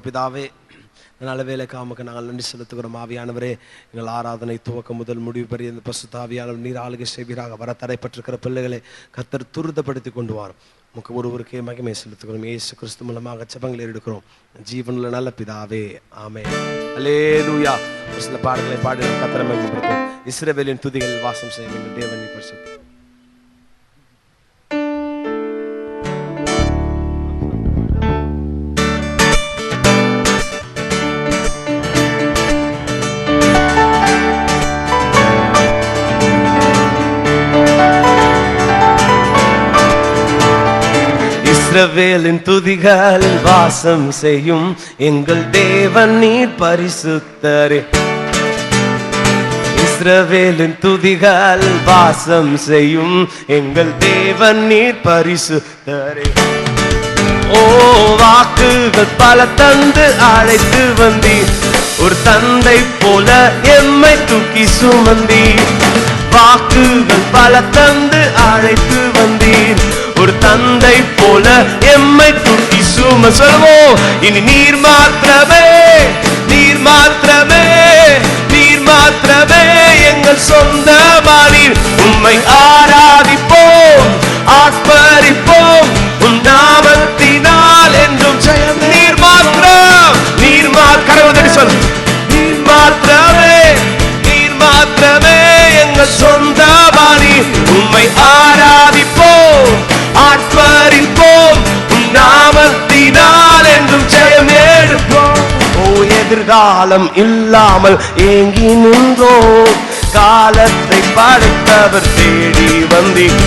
பிதாவே, நல்ல வேலைக்காமக்கு நாங்கள் நன்றி செலுத்துகிறோம். ஆவியானவரே, எங்கள் ஆராதனை துவக்கம் முதல் முடிவு பெரிய இந்த பசுத்த ஆவியானவர் நீர் ஆளுகை செய்வீராக. வர தடைப்பட்டிருக்கிற பிள்ளைகளை கர்த்தர் துரிதப்படுத்தி கொண்டு வரும். நமக்கு ஒருவருக்கே மகிமை செலுத்துகிறோம். இயேசு கிறிஸ்து மூலமாக ஜெபங்களை எடுக்கிறோம் ஜீவனுள்ள நல்ல பிதாவே, ஆமென். அல்லேலூயா. ஒரு சில பாடல்களை பாடி கர்த்தரை மகிமைப்படுத்தும். இஸ்ரவேலின் துதிகள் வாசம் செய்யும் எங்கள் தேவனை பரிசுத்த. இஸ்ரவேலின் துதிகள் வாசம் செய்யும் எங்கள் தேவன் நீர் பரிசுத்தரே. இஸ்ரவேலின் துதிகள் வாசம் செய்யும் எங்கள் தேவன் நீர் பரிசுத்தரே. ஓ, வாக்குகள் பல தந்து அழைத்து வந்தீர், ஒரு தந்தை போல எம்மை தூக்கி சுமந்தீர். வாக்குகள் பல தந்து அழைத்து வந்தீர், ஒரு தந்தை போல எம்மை தூக்கி சொல்வோம். இனி நீர் மாத்திரமே, நீர் மாத்திரமே, நீர் மாத்திரமே எங்கள் சொந்தமானீர். உம்மை ஆராதிப்போம், ஆர்ப்பரிப்போம், உம் நாமத்தினால் என்றும் ஜெயம். நீர் மாத்திரம், நீர் கரவதடி சொல். நீர் மாத்திரமே, நீர் மாத்திரமே எங்கள் சொந்தமானீர். உம்மை ஆராதிப்போம், ஆர்ப்பரிப்போம், உம் நாமத்தினால் என்றும் ஜெயம் எடுப்போம். ஓ, எதிர்காலம் இல்லாமல் ஏங்கி நின்றோம், காலத்தை படைத்தவர் தேடி வந்தீர்.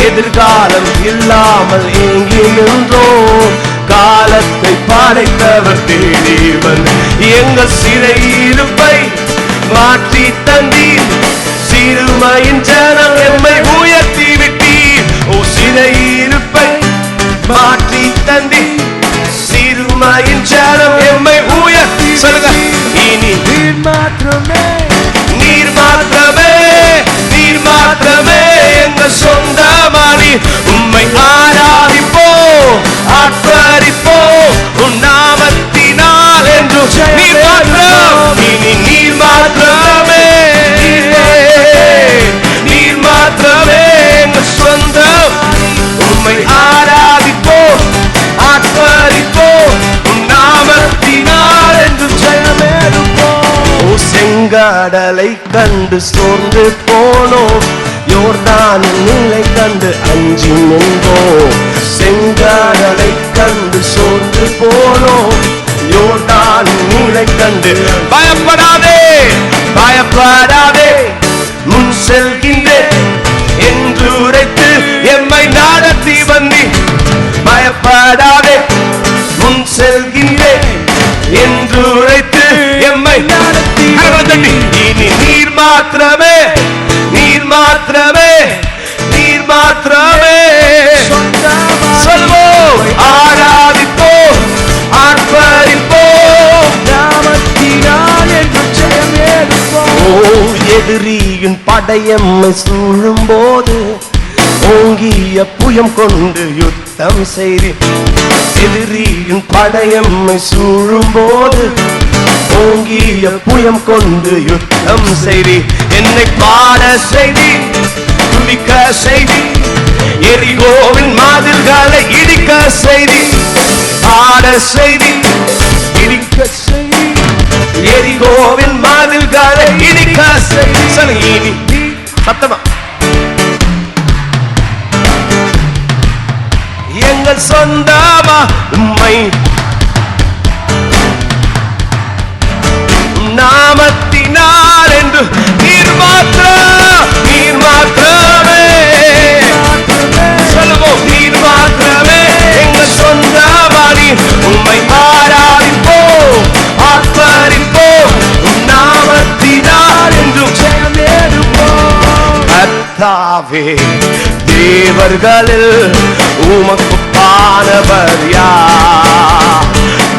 எதிர்காலம் இல்லாமல் ஏங்கி நின்றோம், காலத்தை படைத்தவர் தேடி வந்தீர். எங்கள் சிறையிருப்பை மாற்றி தந்தீர், சிறுமையின் ஜனம் எம்மை உயர்த்தி விட்டீர். ஓ, சிறையிருப்பை மாற்றி தந்தீர், சிறுமையின் ஜனம் எம்மை உயர்த்தி. சொல்லுங்க, இனி நீர் மாத்திரமே, நீர் மாத்திரமே, நீர் மாத்திரமே எங்கள் சொந்தமானீர். உம்மை ஆராதிப்போம், ஆர்ப்பரிப்போம், உம் நாமத்தினால் என்றும் நீர் மாத்திரம். இனி நீர் மாத்திரமே, நீர் மாத்திரமே எங்கள் சொந்தம். உம்மை ஆராதிப்போம், ஆர்ப்பரிப்போம், உம் நாமத்தினால் என்றும் ஜெயமெடுப்போம். ஓ, செங்கடலை கண்டு சோர்ந்து போனோம், யோர்தானின் நீலை கண்டு அஞ்சி நின்றோம். செங்கடலை கண்டு சோர்ந்து போனோம், யோர்தானின் நீலை கண்டு பயப்படாதே, பயப்படாதே, முன் செல்கின்றேன் என்று உரைத்து எம்மை நடத்தி வந்தி. பயப்படாதே, முன் செல்கின்றேன் என்று உரைத்து எம்மை நடத்தி. இனி நீர் மாத்திரமே, நீர் மாத்திரமே, நீர் மாத்திரமே சொல்வோம், ஆராதிப்போம், ஆர்ப்பரிப்போம், நாமத்தினால் என்று ஜெயம் எடுப்போம். ஓ, எதிரியின் படையம்மை சூழும் போது ஓங்கிய புயம் கொண்டு யுத்தம் செய்தி. எதிரியின் படையம்மை சூழும் போது ஓங்கிய புயம் கொண்டு யுத்தம் செய்தி. என்னை பாட செய்தி, துதிக்க செய்தி, எரிகோவின் மதில்களை இடிக்க செய்தி. பாட செய்தி, இடிக்க செய்தி, எரிகோவின் மதில்களை இடிக்க செய்தி. சொல்லுங்க, சத்தமா. எங்கள் சொந்தமா உம்மை நாமத்தினால் என்று நீர் மாத்திரம், நீர் மாத்திரமே சொல்லுவோம். நீர் மாத்திரமே எங்கள் சொந்தமானீர். உம்மை ஆராதிப்போம், ஆர்ப்பரிப்போம், உம் நாமத்தினால் என்றும் ஜெயம் எடுப்போம். கர்த்தாவே, தேவர்களில் உமக்கு பானவர் யார்?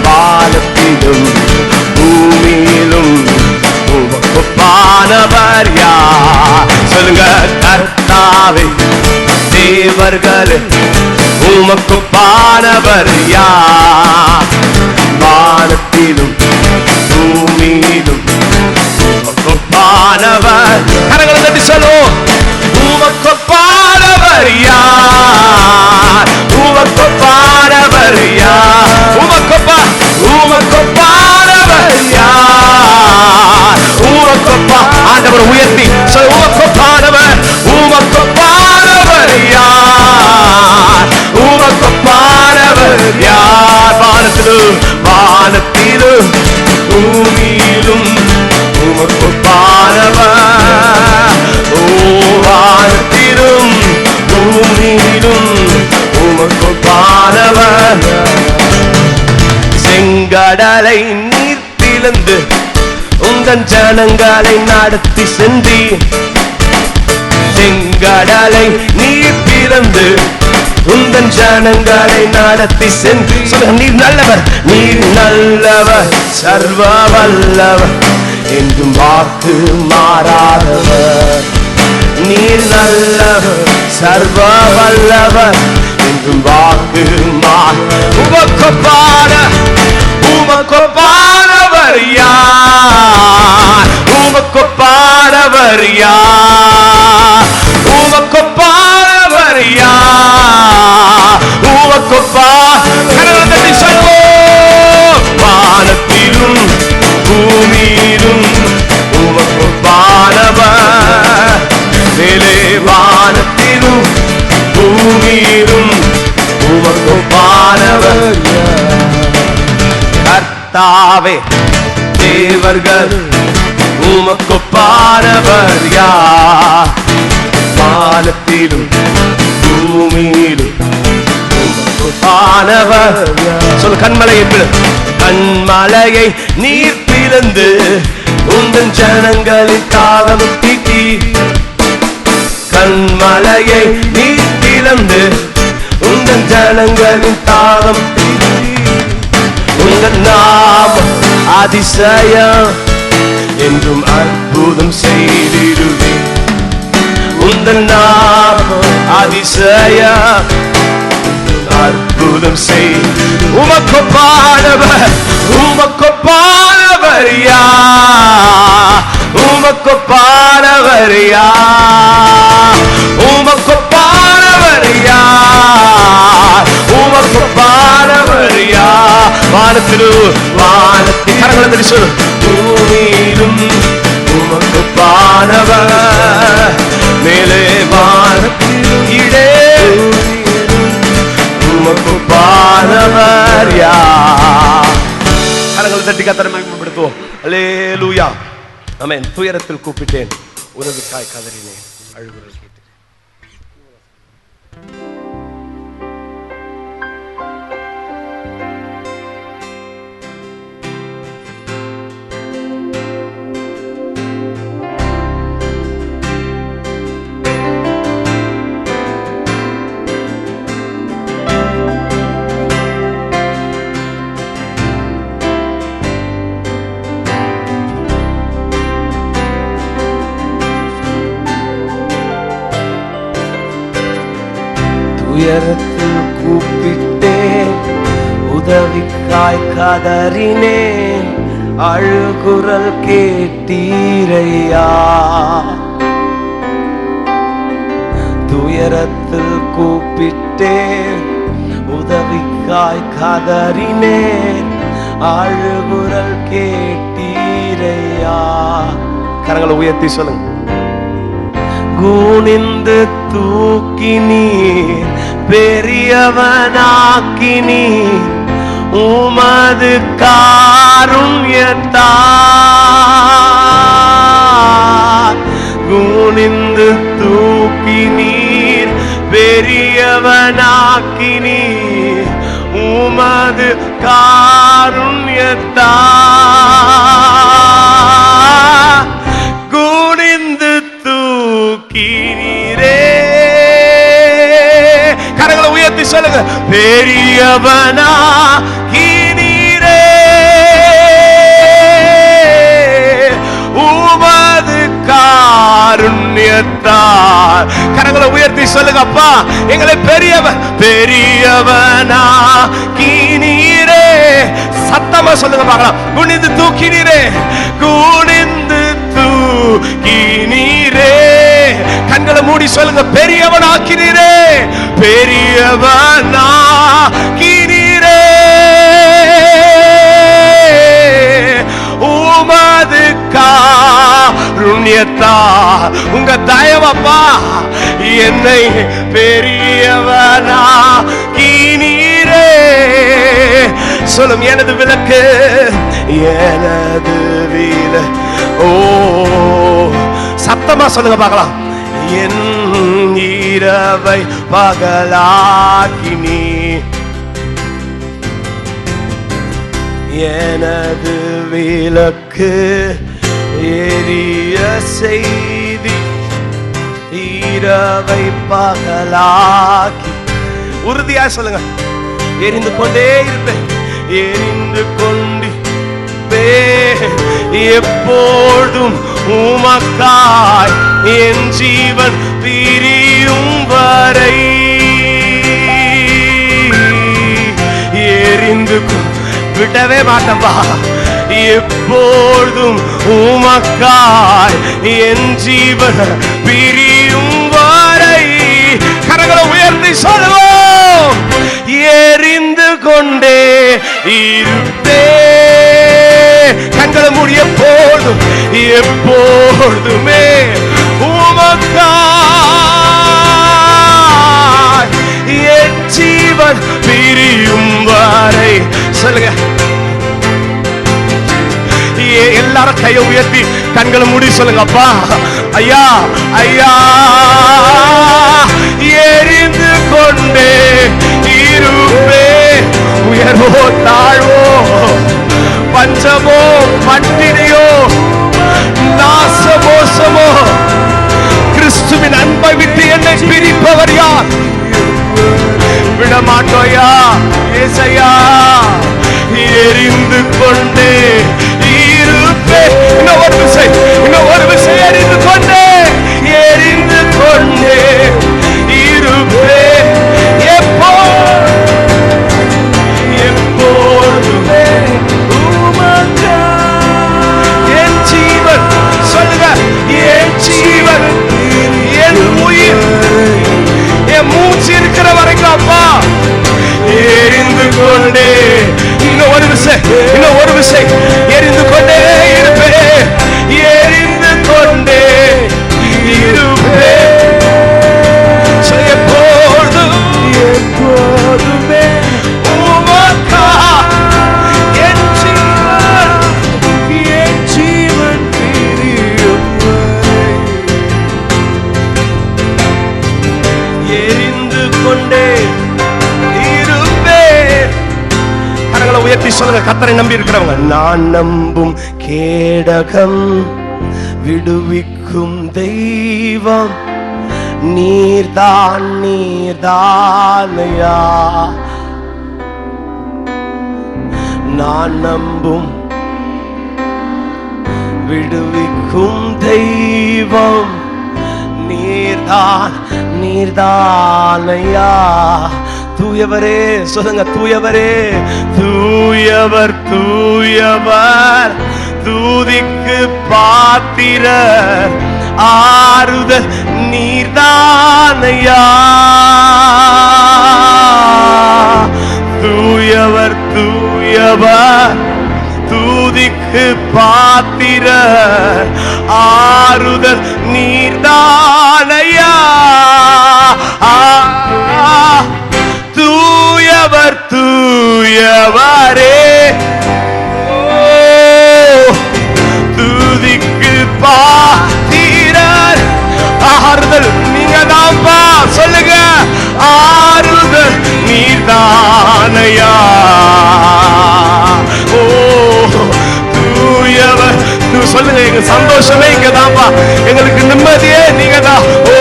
வானத்திலும் பூமியிலும் உமக்கு பானவர் யார்? சொல்லுங்க, கர்த்தாவே, தேவர்களில் உமக்கு பானவர் யார்? வான வானத்திலும் பூமியிலும் உமக்கொப்பானவர். கரங்களை தட்டி சொல்லுவோம். உமக்கொப்பானவர் யார்? உமக்கொப்பானவர் யார்? உமக்கொப்பானவர் யார்? உமக்கொப்பா ஆண்டவர் உயர்த்தி சொல். உமக்கொப்பானவர் உமக்கொப்பானவர் யார்? உமக்கொப்பானவர் யார்? வானத்திலும் வானத்திலும் பூமியிலும் உமக்கொப்பானவர். ஓ வானத்திலும் பூமியிலும் உமக்கொப்பானவர். செங்கடலை நீர் பிளந்து உங்கள் ஜனங்களை நடத்தி சென்றீர். செங்கடலை நீர் பிளந்து உங்கள் ஜனங்களை நடத்தி சென்று. நீர் நல்லவர், நீர் நல்லவர், சர்வ வல்லவர், என்றும் வாக்கு மாறாதவர். நீர் நல்லவர், சர்வ வல்லவர், என்றும் வாக்கு உமக்கொப்பானவர் யார்? உமக்கொப்பானவர் யார்? உமக்கொப்பானவர் யார்? உமக்கொப்பானவர் சொல்வோம். வானத்திலும் பூமியிலும் உமக்கொப்பானவர். மேலே வானத்திலும் பூமியிலும் உமக்கொப்பானவர். கர்த்தாவே தேவர்கள் உமக்கொப்பானவர் யார்? வானத்திலும் பூமியிலும் உமக்கொப்பானவர். சொல். கண்மலையை கண்மலையை நீர் பிளந்து உந்தன் ஜனங்களின் தாகம் தீட்டி. கண்மலையை நீர் பிளந்து உந்தன் ஜனங்களின் தாகம் தீட்டி. உந்தன் நாமம் அதிசயம் என்றும் அற்புதம் செய்திடுவே. உந்தன் நாமம் அதிசயம் அற்புதம் செய்து. உமக்கொப்பானவர் உமக்கொப்பானவர் யார்? உமக்கொப்பானவர் யார்? உமக்கொப்பானவர் யார்? உமக்கொப்பானவர் யார்? வானத்திலும் வானத்தின் கரங்களை சொல். பூமியிலும் உமக்கொப்பானவர். மேலே வானத்திலும் இடே உமக்கொப்பானவர் யார்? கரங்களை தட்டி கர்த்தரை மகிமைப்படுத்துவோம். அல்லேலூயா. ஆமென். துயரத்தில் கூப்பிட்டேன், உறவுக்காய் கதறினேன், அழுகுரல் கேட்டேன். உயரத்தில் கூப்பிட்டேன், உதவிக்காய் கதறினேன், அழுகுரல் கேட்டீரையா. துயரத்தில் கூப்பிட்டேன், உதவிக்காய் கதறினேன், அழுகுரல் கேட்டீரையா. கரங்களை உயர்த்தி சொல்லுங்க. குனிந்து தூக்கினீர், பெரியவனாக்கினீர், உமது காருண்யத்தால். குனிந்து தூக்கினீர், பெரியவனாக்கினீர், உமது காருண்யத்தால். குனிந்து தூக்கினீரே. கரங்களை உயர்த்தி சொல்லுங்க. பெரியவனாக்கினீரே, உமது காருண்யத்தால். கரங்களை உயர்த்தி சொல்லுங்க. அப்பா, எங்களை பெரியவனாக்கினீரே. சத்தமா சொல்லுங்க பார்க்கலாம். குனிந்து தூக்கினீரே, குனிந்து தூக்கினீரே. கண்களை மூடி சொல்லுங்க, பெரியவனாக்கினீரே, பெரியவனாக்கினீரே. உமது காருண்யத்தா, உங்க தயவப்பா என்னை பெரியவனாக்கினீரே. சொல்லும், எனது விளக்கு, எனது விளக்கு. ஓ, சத்தமா சொல்லுங்க பார்க்கலாம். என் இரவை பகலாக்கினீ, எனது விளக்கு எரிய செய்தி, இரவை பகலாக்கி. உறுதியா சொல்லுங்க, எரிந்து கொண்டே இருப்பேன், எரிந்து கொண்டு எப்போதும் உமக்காய் என் ஜீவன் பிரியும் வரை. எரிந்து விடவே மாட்டேன்பா, எப்போதும் உமக்காய் என் ஜீவன் பிரியும் வரை. கரங்களை உயர்த்தி சொல்லுவோம், எரிந்து கொண்டே இருப்பே. கண்களை மூடி எப்போதும் எப்போதுமே உமக்காய் என் ஜீவன் பிரியும் வரை. சொல்லுங்க எல்லாரும் கையை உயர்த்தி கண்களை மூடி சொல்லுங்க, அப்பா ஐயா ஐயா எரிந்து கொண்டே இருப்பே. உயர்வோ தாழ்வோ, பஞ்சமோ பட்டினியோ, நாசமோசமோ, கிறிஸ்துவின் அன்பை விட்டு என்னை பிரிப்பவர் யார்? விடமாட்டோயா ஏசையா, எரிந்து கொண்டே இருப்பே. இன்னும் ஒரு விசை, இன்னும் ஒரு விசை. எரிந்து கொண்டே, எரிந்து கொண்டே இருப்பே. எப்போ எப்போதுமே என் ஜீவன். சொல்லுங்க, என் ஜீவன், என் உயிர், என் மூச்சு இருக்கிற வரைக்கும் அப்பா எரிந்து கொண்டே. இன்னும் ஒரு விசை, இன்னும் ஒரு விசை. எரிந்து கொண்டே இருப்பே, எரிந்து கொண்டே இருப்பே. எப்போதும் எப்போதுமே உமக்கா என் ஜீவன், என் ஜீவன் பிரியும் வரை. எரிந்து கொண்டே இருப்பே. கரங்களை உயர்த்தி சொல்லுங்க, கர்த்தரை நம்பி இருக்கிறவங்க. நான் நம்பும் கேடகம், விடுவிக்கும் தெய்வம் நீர்தான், நீர்தானையா. நான் நம்பும் விடுவிக்கும் தெய்வம் நீர்தான், நீர்தானையா. தூயவரே சொல்லுங்க, தூயவரே, தூயவர் தூயவர், தூதிக்கு பாத்திரர், ஆறுதல் நீர்தானையா. தூயவர் தூயவர், தூதிக்கு பாத்திரர், ஆறுதல் நீர்தானையா. தூயவர் தூயவரே, தூதிக்கு பாத்திரர், ஆறுதல் நீங்க தான்ப்பா. சொல்லுங்க, ஆறுதல் நீர்தானையா. ஓ தூயவர், சொல்லுங்க, எங்க சந்தோஷமே இங்க தான்ப்பா, எங்களுக்கு நிம்மதியே நீங்க தான். ஓ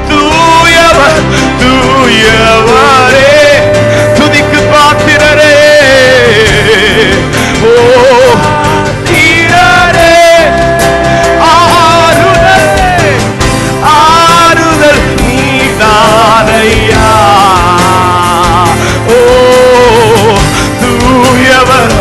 தூயவர் தூயவரே, துதிக்கு பாத்திரரே. ஓ தீரரே, ஆறுதல் ஆறுதல் நீதானையா. ஓ தூயவர்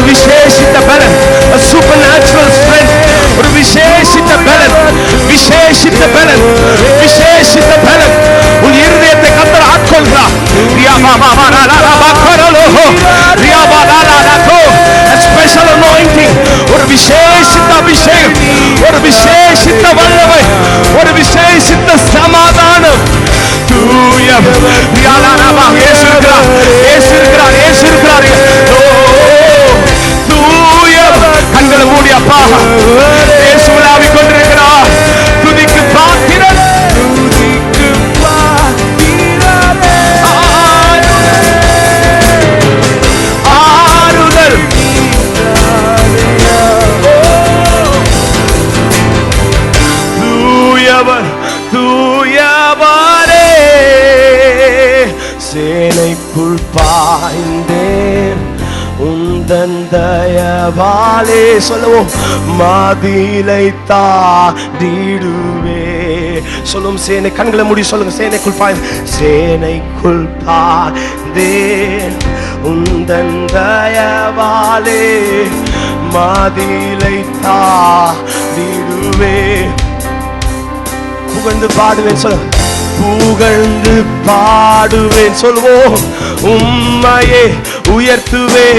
விசேஷித்த பலன், சூப்பர்நேச்சுரல் ஸ்ட்ரெங்த், ஒரு விசேஷித்த பலன், விசேஷித்த பலன், விசேஷித்த பலன் உன் இருதயத்தை கர்த்தர் ஆட்கொள்கிறார். ஸ்பெஷல் அனாயிண்டிங், ஒரு விசேஷித்த அபிஷேகம், ஒரு விசேஷித்த வல்லமை, ஒரு விசேஷித்த சமாதானம். கண்களை மூடி அப்பா இயேசு உலாவிக் கொண்டிருக்கிறார். துதிக்கு பாத்திரன், ஆறுதல், தூயவர் தூயவரே, சேனைக்குள் பாய்ந்தேன் உந்தன் தயவாலே. சொல்லுவோம், மதிலை தாண்டிடுவே. சொல்லுவோம், சேனை, கண்களை மூடி சொல்லுங்க, சேனைக்குள் பாய்ந்தேன், சேனைக்குள் பாய்ந்தேன் உந்தன் தயவாலே, மதிலை தாண்டிடுவே. புகழ்ந்து பாடுவேன், சொல்லுங்க, புகழ்ந்து பாடுவேன். சொல்லுவோம், உம்மையே உயர்த்துவே,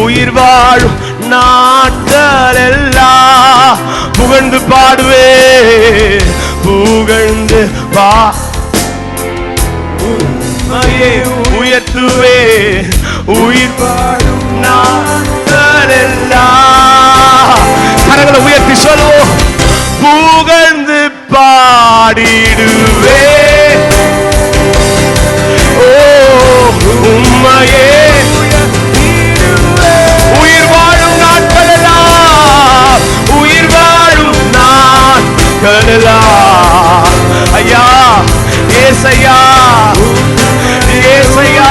உயிர் வாழும் நாட்கள் எல்லாம் புகழ்ந்து பாடுவே, புகழ்ந்து உம்மையே உயர்த்துவே, உயிர் வாழும் நாட்கள் எல்லாம். கரங்களை உயர்த்தி சொல்லுவோம், புகழ்ந்து பாடிடுவே, ஓ உம்மையே உயிர் வாழும் நாட்கள் எல்லாம், உயிர் வாழும் நாட்கள் எல்லாம். ஐயா ஏசையா, ஏசையா,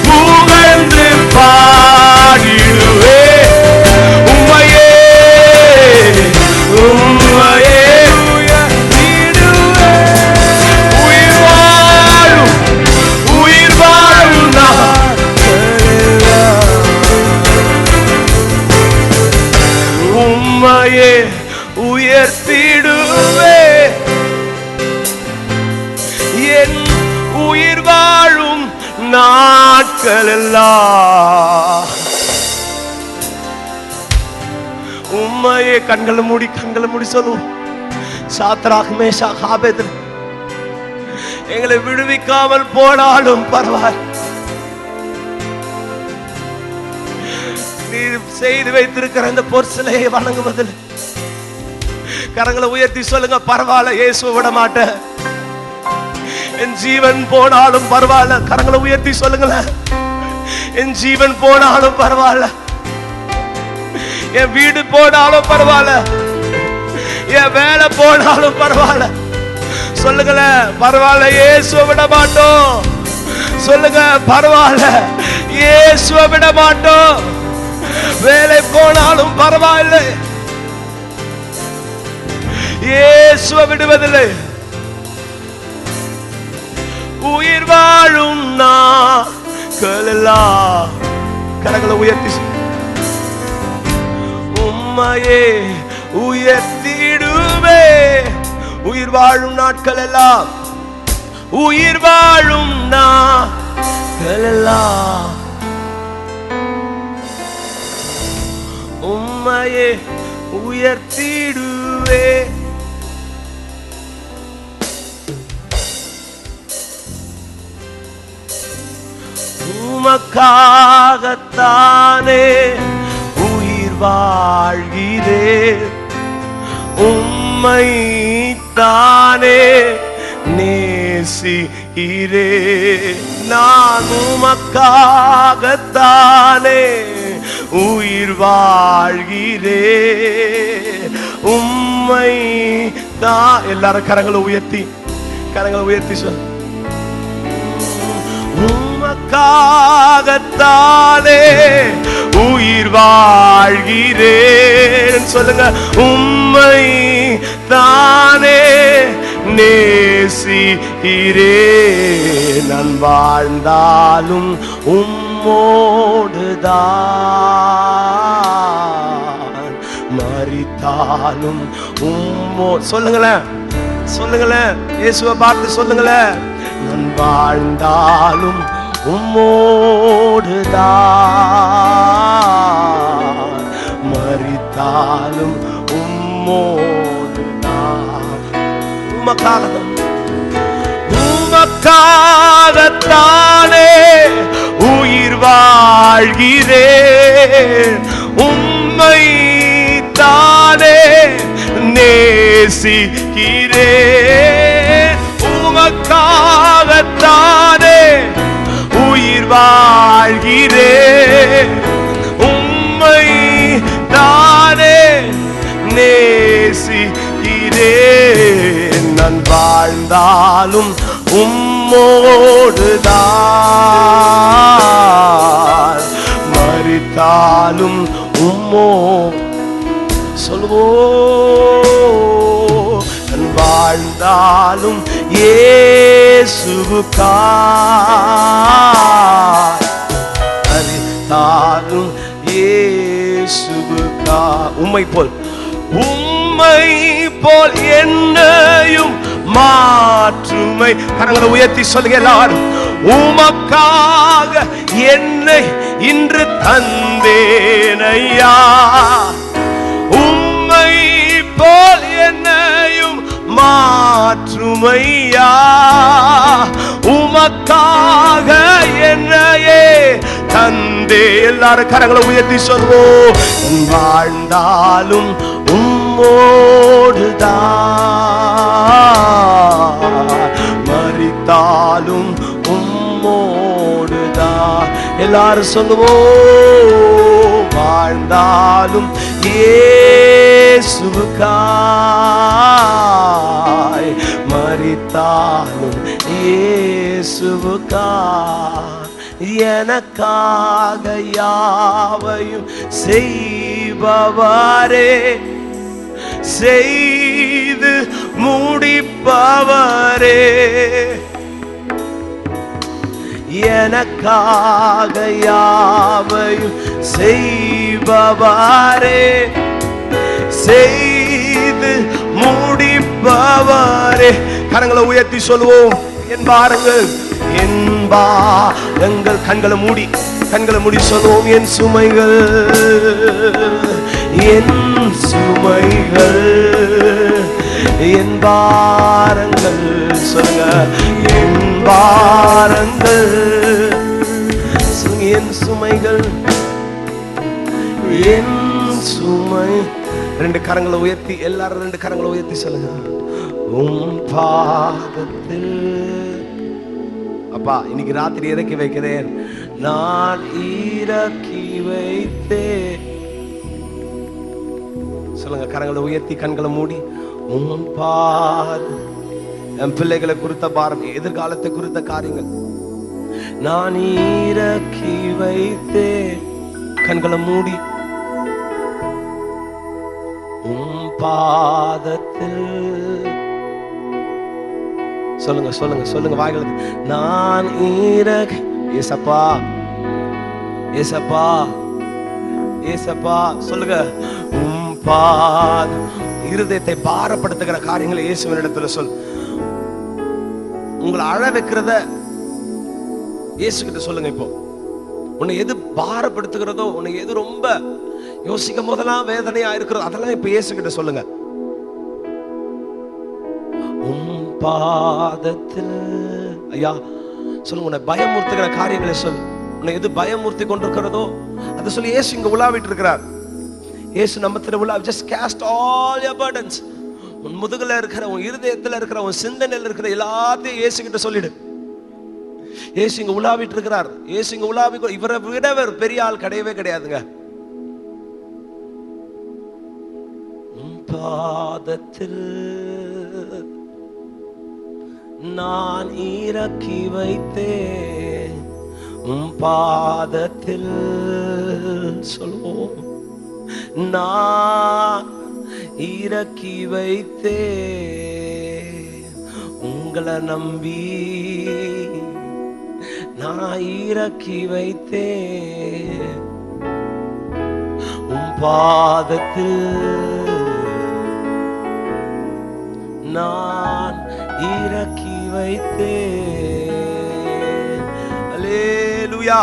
புகழ்ந்து பாடிடுவே, உம்மையே உம்மையே உயிர் வாழும், உயிர் வாழும் உம்மையே உயர்த்திடுவே, என் உயிர் வாழும் நாட்கள் எல்லாம் உம்மையே. கண்களை மூடி, கண்களை மூடி சொல்லுவோம், சாத்ராக் மேஷாக் ஆபேத்நேகோ எங்களை விடுவிக்காமல் போனாலும் பரவாயில்லை, நீர் செய்து வைத்திருக்கிற இந்த பொற்சிலையை வணங்குவதில். கரங்களை உயர்த்தி சொல்லுங்க, பரவாயில்ல, இயேசுவை விட மாட்டேன், என் ஜீவன் போனாலும் பரவாயில்ல. கரங்களை உயர்த்தி சொல்லுங்களேன், என் ஜீவன் போனாலும் பரவாயில்ல, என் வீடு போனாலும் பரவாயில்ல, என் வேலை போனாலும் பரவாயில்ல. சொல்லுங்களேன், பரவாயில்ல, இயேசுவை விட மாட்டோம். சொல்லுங்க, பரவாயில்ல, இயேசுவை விட மாட்டோம். வேலை போனாலும் பரவாயில்லை, இயேசுவை விடுவதில்லை. உயிர் வாழும் நாட்கள் எல்லாம். கரங்களை உயர்த்தி உம்மையே உயர்த்திடுவே, உயிர் வாழும் நாட்கள் எல்லாம், உயிர் வாழும் நாட்கள் எல்லாம் உம்மையே உயர்த்திடுவே. உமக்காகத்தானே உயிர் வாழ்கிறேன், உம்மை தானே நேசிக்கிறேன். நான் உமக்காகத்தானே உயிர் வாழ்கிறேன், உம்மை தான். எல்லாரும் கரங்களை உயர்த்தி, கரங்களை உயர்த்தி சொல். உமக்காகத்தானே உயிர் வாழ்கிறேன். சொல்லுங்க, உம்மை தானே நேசிக்கிறே. நான் வாழ்ந்தாலும் உம்மோடுதான், மரித்தாலும் சொல்லுங்களேன், சொல்லுங்களேன், இயேசுவை பார்த்து சொல்லுங்களேன். நான் வாழ்ந்தாலும் உம்மோடுதான், மரித்தாலும் உம்மோடுதான். உமக்காகத்தானே உயிர் வாழ்கிறேன், உம்மை தானே நேசிக்கிறேன். உமக்காகத்தானே உயிர் வாழ்கிறேன், உம்மை தானே நேசிக்கிறேன். நான் வாழ்ந்தாலும் உம்மோடுதான், மரித்தாலும் சொல்லுவோம். நான் வாழ்ந்தாலும் இயேசுவுக்காய், மரித்தாலும் இயேசுவுக்காய். உம்மை போல் என்னையும் மாற்றுமை. கரங்களை உயர்த்தி சொல்லுங்க எல்லாரும். உமக்காக என்னை இன்று தந்தேனையா, உம்மை போல் என்னையும் மாற்றுமையா. உமக்காக என்னையே தந்தே. எல்லாரும் கரங்களை உயர்த்தி சொல்வோம். வாழ்ந்தாலும் உம்மோடுதான், மரித்தாலும் உம்மோடுதான். எல்லாரும் சொல்லுவோம். வாழ்ந்தாலும் இயேசுவுக்காய், மரித்தாலும் இயேசுவுக்காய். எனக்காக யாவையும் செய்பவரே, செய்து முடிப்பவரே. எனக்காக யாவையும் செய்பவரே, செய்து முடிப்பவரே. கரங்களை உயர்த்தி சொல்லுவோம். என் பாருங்கள், என் பாரங்கள். கண்களை மூடி சொல்லுவோம். என் சுமைகள், என் சுமைகள், என் பாரங்கள். சொல்லுங்க, என் பாரங்கள். என் சுமைகள், என் சுமை. ரெண்டு கரங்களை உயர்த்தி, எல்லாரும் ரெண்டு கரங்களை உயர்த்தி சொல்லுங்க. உம் பாதத்தில் அப்பா இன்னைக்கு ராத்திரி இறக்கி வைக்கிறேன், நான் இறக்கி வைத்தேன். சொல்லுங்க, கரங்களை உயர்த்தி கண்களை மூடி. உம் பாதம். என் பிள்ளைகளை குறித்த பாரம், எதிர்காலத்தை குறித்த காரியங்கள் நான் இறக்கி வைத்தேன். கண்களை மூடி. உம் பாதத்தில். சொல்லுங்க சொல்லுங்க சொல்லுங்க வாய்களுக்கு. நான் இறக்கி. ஏசப்பா, ஏசப்பா, ஏசப்பா. சொல்லுங்க. உம் பாதம். இருதயத்தை பாரப்படுத்துகிற காரியங்களை இயேசுவினிடத்துல சொல். உங்களை அழ வைக்கிறத இயேசு கிட்ட சொல்லுங்க. இப்போ உன்னை எது பாரப்படுத்துகிறதோ, உன்னை எது ரொம்ப யோசிக்கும் போதெல்லாம் வேதனையா இருக்கிறதோ, அதெல்லாம் இப்ப இயேசு கிட்ட சொல்லுங்க. உம் பாதத்தில். ஐயா சொல்லுங்க, உன்னை பயமுறுத்துகிற காரியங்களை சொல். உன்னை எது பயமுறுத்தி கொண்டிருக்கிறதோ அதை சொல்லி. இயேசு இங்க உலாவிட்டு இருக்கிறார். இயேசு நம்ம உலா. just cast all your burdens. உன் முதுகுல இருக்கிற, உன் இருதயத்துல இருக்கிற, உன் சிந்தனையில் இருக்கிற எல்லாத்தையும் இயேசு கிட்ட சொல்லிடு. இயேசு இங்க உலாவிட்டு இருக்கிறார். இயேசு இங்க உலாவி. இவரை விட பெரிய ஆள் கிடையவே கிடையாதுங்க. பாதத்தில் நான் இறக்கி வைத்தேன். உம் பாதத்தில். சொல்வோம். நான் இறக்கி வைத்தேன். உங்களை நம்பி நான் இறக்கி வைத்தேன் உம் பாதத்தில் நான் இறக்கி வைத்தேன். அல்லேலூயா.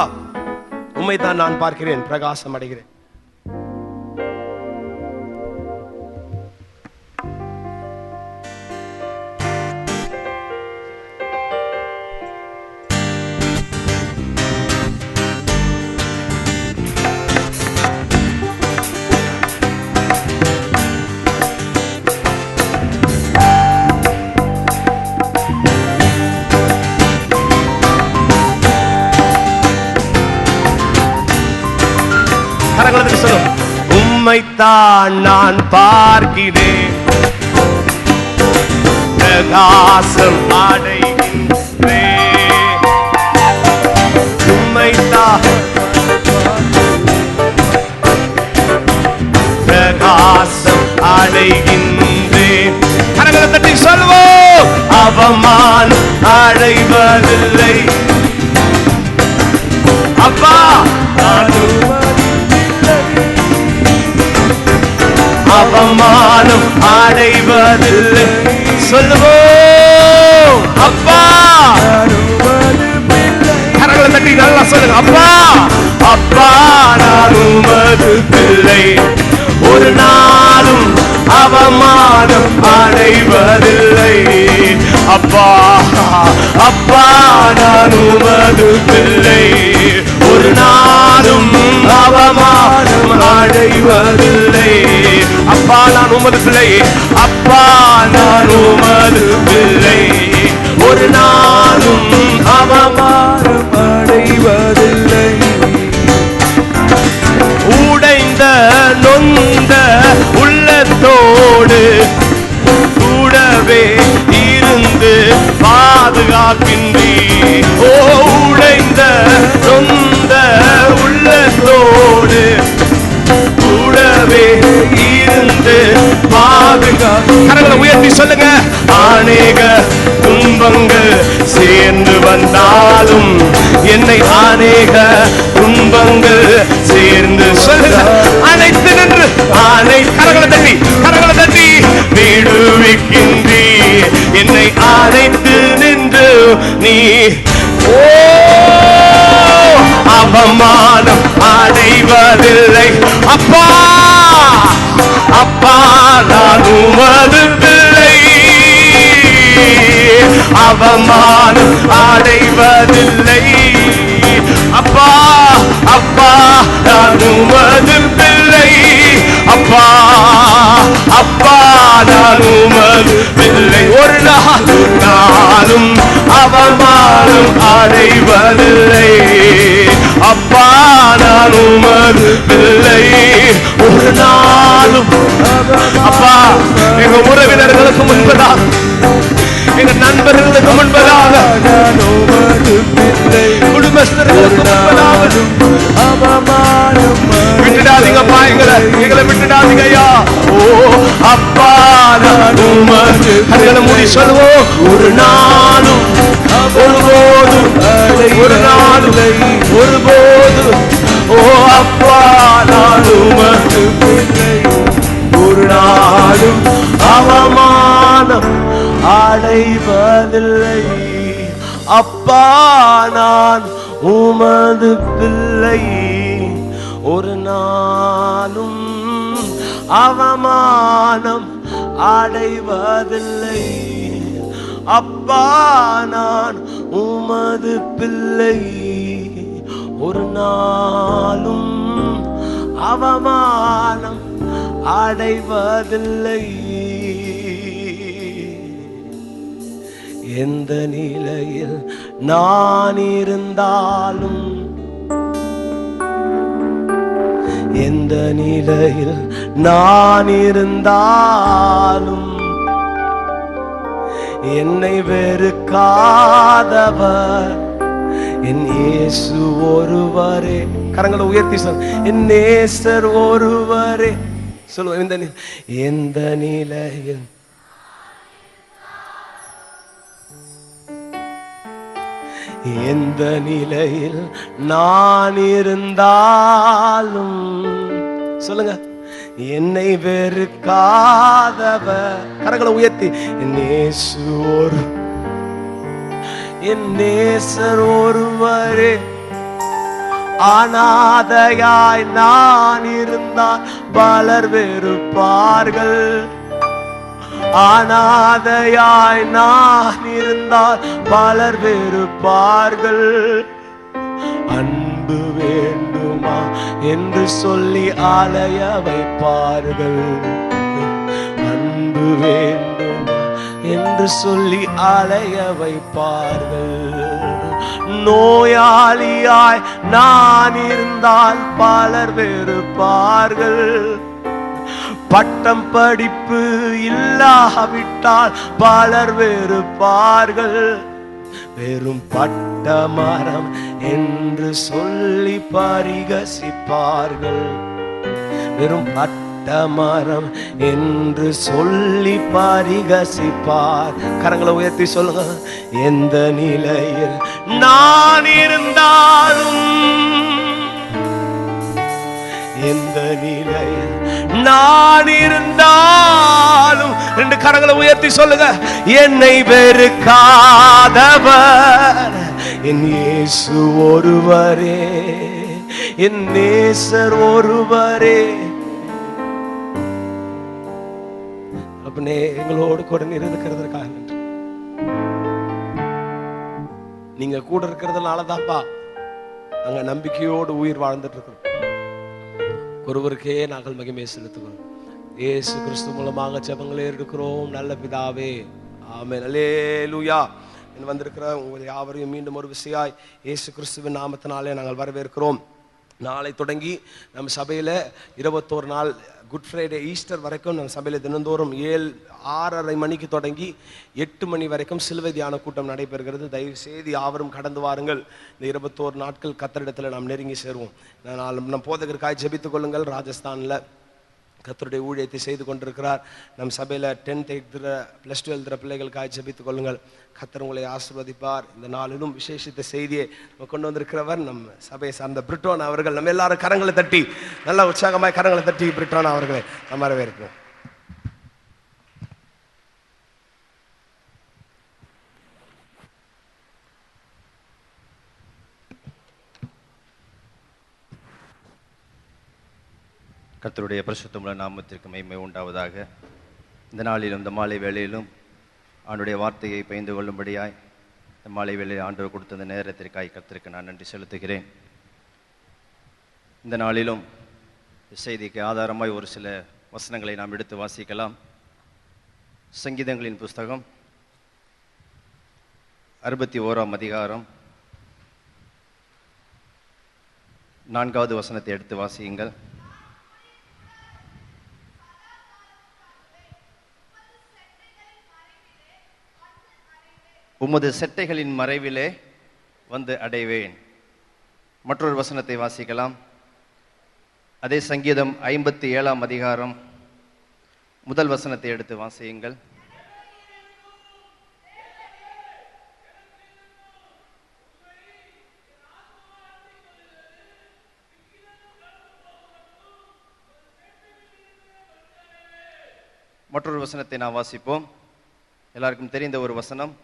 உம்மைத்தான் நான் பார்க்கிறேன், பிரகாசம் அடைகிறேன். உம்மைத்தான் நான் பார்க்கிறேன், பிரகாசம் அடைகின்றேன். உம்மைத்தான் பிரகாசம் அடைகின்றேன். கரங்களை தட்டி சொல்வோம், அவமானம் அடைவதில்லை அப்பா, அவமானம் அடைவதில்லை. சொல்லுவோம் அப்பா, கரங்களை தட்டி நல்லா சொல்லுங்க. அப்பா அப்பா நான் உமது பிள்ளை, ஒரு நாளும் அவமானம் அடைவதில்லை. அப்பா அப்பா நான் உமது பிள்ளை, ஒரு நாளும் அவமானம் அடைவதில்லை. அப்பா நான் உமது பிள்ளை, அப்பா நான் உமது பிள்ளை, ஒரு நாளும் அவமானம் அடைவதில்லை. உடைந்த நொந்த உள்ளத்தோடு கூடவே இருந்து பாதுகாக்கின்றீர். ஓ உடைந்த நொந்த உள்ளத்தோடு கூடவே இருந்து பாதுகாக்க. கரங்களை உயர்த்தி சொல்லுங்க. அநேக துன்பங்கள் சேர்ந்து வந்தாலும் என்னை அநேக துன்பங்கள் சேர்ந்து சொல்லுங்க. அனைத்து நின்று கரங்களை தட்டி விடுவிக்கின்றீர் என்னை அனைத்து நின்று நீ. ஓ அவமானம் அடைவதில்லை அப்பா, அப்பா நான் உமது பிள்ளை, அவமானம் அடைவதில்லை. அப்பா அப்பா நான் உமது பிள்ளை, அப்பா அப்பா நான் உமது பிள்ளை, ஒரு நாளும் அவமானம் அடைவதில்லை. அப்பா நான் உமது பிள்ளை, ஒரு நாளும். அப்பா எங்க உறவினர்களுக்கு முன்பதாக, எங்க நண்பர்களுக்கு முன்பதாக, குடும்பஸ்தர்களுக்கு முன்பதாக விட்டுடாதீங்கப்பா, எங்களை விட்டுடாதீங்க ஐயா. ஓ அப்பா நான் உமது, அதுகளை மூடி சொல்லுவோம். ஒரு நாளும் ஒருபோதும், ஒரு நாளும் ஒருபோதும். ஓ அப்பா நான் உமது பிள்ளை, ஒரு நாளும் அவமானம் அடைவதில்லை. அப்பா நான் உமது பிள்ளை, ஒரு நாளும் அவமானம் அடைவதில்லை. அப்பா நான் உமது பிள்ளை, ஒரு நாளும் அவமானம் அடைவதில்லை. எந்த நிலையில் நான் இருந்தாலும், எந்த நிலையில் நான் இருந்தாலும் என்னை வெறுக்காதவர் என் இயேசு ஒருவரே. கரங்களை உயர்த்தி சொல், என் நேசர் ஒருவரே. சொல்லுவோம், எந்த நிலையில் எந்த நிலையில் நான் இருந்தாலும் சொல்லுங்க, என்னை வெறுக்காதவர். கரங்களை உயர்த்தி, என் நேசர் ஒருவரே. அனாதையாய் நான் இருந்தால் பலர் வெறுப்பார்கள். அனாதையாய் நான் இருந்தால் பலர் வெறுப்பார்கள். அன்பு வேண்டுமா என்று சொல்லி அலைய வைப்பார்கள். அன்பு வேண்டுமா என்று சொல்லி அலைய வைப்பார்கள். நோயாளியாய் நான் இருந்தால் பலர் வெறுப்பார்கள். பட்டம் படிப்பு இல்லாவிட்டால் பலர் வெறுப்பார்கள். வெறும் பட்ட மரம் என்று சொல்லி பரிகசிப்பார்கள். வெறும் பட்ட மரம் என்று சொல்லி பரிகசிப்பார். கரங்களை உயர்த்தி சொல்லுங்க, எந்த நிலையில் நான் இருந்தாலும், எந்த நிலையில் நான் இருந்தாலும், ரெண்டு கரங்களை உயர்த்தி சொல்லுங்க, என்னை வெறுக்காதவர் என் இயேசு ஒருவரே, என் நேசர் ஒருவரே. அப்பனே, எங்களோடு கூட இருக்கிறதற்காக நன்றி. நீங்க கூட இருக்கிறதுனாலதான்ப்பா நாங்க நம்பிக்கையோடு உயிர் வாழ்ந்துட்டு இருக்கிறோம். ஒருவருக்கே நாங்கள் மகிமையை செலுத்துகிறோம். இயேசு கிறிஸ்து மூலமாக ஜெபங்களை எடுக்கிறோம் நல்ல பிதாவே, ஆமென். அல்லேலூயா. வந்திருக்கிற உங்கள் யாவரையும் மீண்டும் ஒரு விசையாய் இயேசு கிறிஸ்துவின் நாமத்தினாலே நாங்கள் வரவேற்கிறோம். நாளை தொடங்கி நம்ம சபையில் 21 நாள் குட் ஃப்ரைடே ஈஸ்டர் வரைக்கும் நம்ம சபையில் தினந்தோறும் 6:30 மணிக்கு தொடங்கி 8 மணி வரைக்கும் சிலுவை தியான கூட்டம் நடைபெறுகிறது. தயவு செய்து யாவரும் கடந்து வாருங்கள். இந்த 21 நாட்கள் கர்த்தரிடத்தில் நாம் நெருங்கி சேருவோம். நம் போதகருக்காய் ஜெபித்துக் கொள்ளுங்கள். ராஜஸ்தானில் கர்த்தருடைய ஊழியத்தை செய்து கொண்டிருக்கிறார். நம் சபையில் 10th 8th +12 பிள்ளைகளுக்காக ஜெபித்துக் கொள்ளுங்கள். கர்த்தர் உங்களை ஆசீர்வதிப்பார். இந்த நாளிலும் விசேஷித்த செய்தியை கொண்டு வந்திருக்கிறவர் நம் சபையை சார்ந்த பிரிட்டோன் அவர்கள். நம்ம எல்லாரும் கரங்களை தட்டி, நல்ல உற்சாகமாய் கரங்களை தட்டி பிரிட்டோன் அவர்களை நம்ம வரவேற்கிறோம். கர்த்தருடைய பரிசுத்தமுள்ள நாமத்திற்கு மகிமை உண்டாவதாக. இந்த நாளிலும் இந்த மாலை வேளையிலும் ஆண்டுடைய வார்த்தையை பகிர்ந்து கொள்ளும்படியாய் இந்த மாலை வேளையில் ஆண்டவர் கொடுத்த இந்த நேரத்திற்காய் கர்த்தருக்கு நான் நன்றி செலுத்துகிறேன். இந்த நாளிலும் செய்திக்கு ஆதாரமாய் ஒரு சில வசனங்களை நாம் எடுத்து வாசிக்கலாம். சங்கீதங்களின் புஸ்தகம் 61ஆம் அதிகாரம் 4வது வசனத்தை எடுத்து வாசியுங்கள். உமது செட்டைகளின் மறைவிலே வந்து அடைவேன். மற்றொரு வசனத்தை வாசிக்கலாம். அதே சங்கீதம் 57ஆம் அதிகாரம் 1 வசனத்தை எடுத்து வாசியுங்கள். மற்றொரு வசனத்தை நாம் வாசிப்போம். எல்லாருக்கும் தெரிந்த ஒரு வசனம்,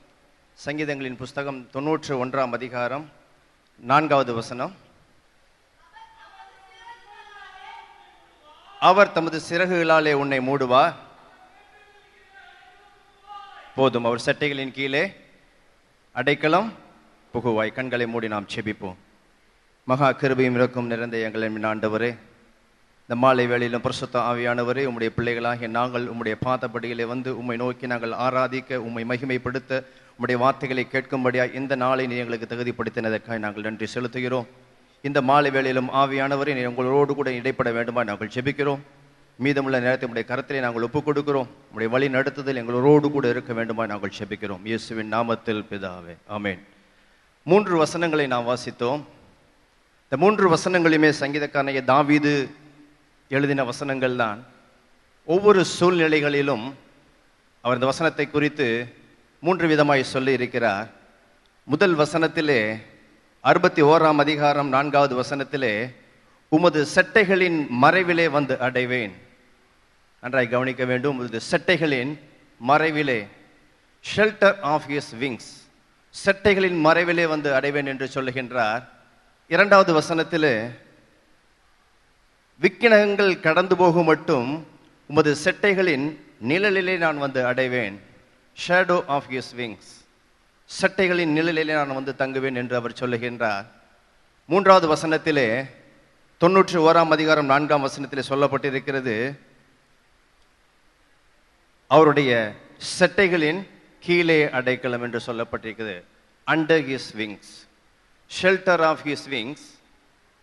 சங்கீதங்களின் புஸ்தகம் 91ஆம் அதிகாரம் 4வது வசனம். அவர் தமது சிறகுகளாலே உன்னை மூடுவார், போதும் அவர் சட்டைகளின் கீழே அடைக்கலம் புகுவாய். கண்களை மூடி நாம் செபிப்போம். மகா கிருபையும் இரக்கம் நிறைந்த எங்கள் அன்பின் ஆண்டவரே, இந்த மாலை வேளையிலும் பரிசுத்த ஆவியானவரே, உம்முடைய பிள்ளைகளாகிய நாங்கள் உம்முடைய பாதப்படியிலே வந்து உம்மை நோக்கி நாங்கள் ஆராதிக்க, உம்மை மகிமைப்படுத்த, உம்முடைய வார்த்தைகளை கேட்கும்படியாக இந்த நாளை நீ எங்களுக்கு தகுதிப்படுத்தினதற்காக நாங்கள் நன்றி செலுத்துகிறோம். இந்த மாலை வேளையிலும் ஆவியானவரே, நீ உங்களோடு கூட இடைப்பட வேண்டுமா நாங்கள் ஜெபிக்கிறோம். மீதமுள்ள நேரத்தை உடைய கரத்திலே நாங்கள் ஒப்புக் கொடுக்கிறோம். உடைய வழி நடத்துதல் எங்களோடு கூட இருக்க வேண்டுமா நாங்கள் ஜெபிக்கிறோம். இயேசுவின் நாமத்தில் பிதாவே, ஆமென். 3 வசனங்களை நாம் வாசித்தோம். இந்த 3 வசனங்களுமே சங்கீதக்காரனாகிய தாவீது எழுதின வசனங்கள் தான். ஒவ்வொரு சூழ்நிலைகளிலும் அவர் இந்த வசனத்தை குறித்து 3 விதமாய் சொல்லி இருக்கிறார். முதல் வசனத்திலே 61ஆம் அதிகாரம் 4வது வசனத்திலே, உமது செட்டைகளின் மறைவிலே வந்து அடைவேன். நன்றாய் கவனிக்க வேண்டும். உமது செட்டைகளின் மறைவிலே, ஷெல்டர் ஆஃப் ஹிஸ் விங்ஸ், செட்டைகளின் மறைவிலே வந்து அடைவேன் என்று சொல்லுகின்றார். 2வது வசனத்திலே, விக்கினகங்கள் கடந்து போகும் மட்டும் உமது செட்டைகளின் நிழலிலே நான் வந்து அடைவேன். ஷேடோ ஆஃப் ஹிஸ் விங்ஸ், செட்டைகளின் நிழலிலே நான் வந்து தங்குவேன் என்று அவர் சொல்லுகின்றார். 3வது வசனத்திலே 91ஆம் அதிகாரம் 4ஆம் வசனத்திலே சொல்லப்பட்டிருக்கிறது, அவருடைய செட்டைகளின் கீழே அடைக்கலம் என்று சொல்லப்பட்டிருக்கிறது. Under his wings, shelter of his wings,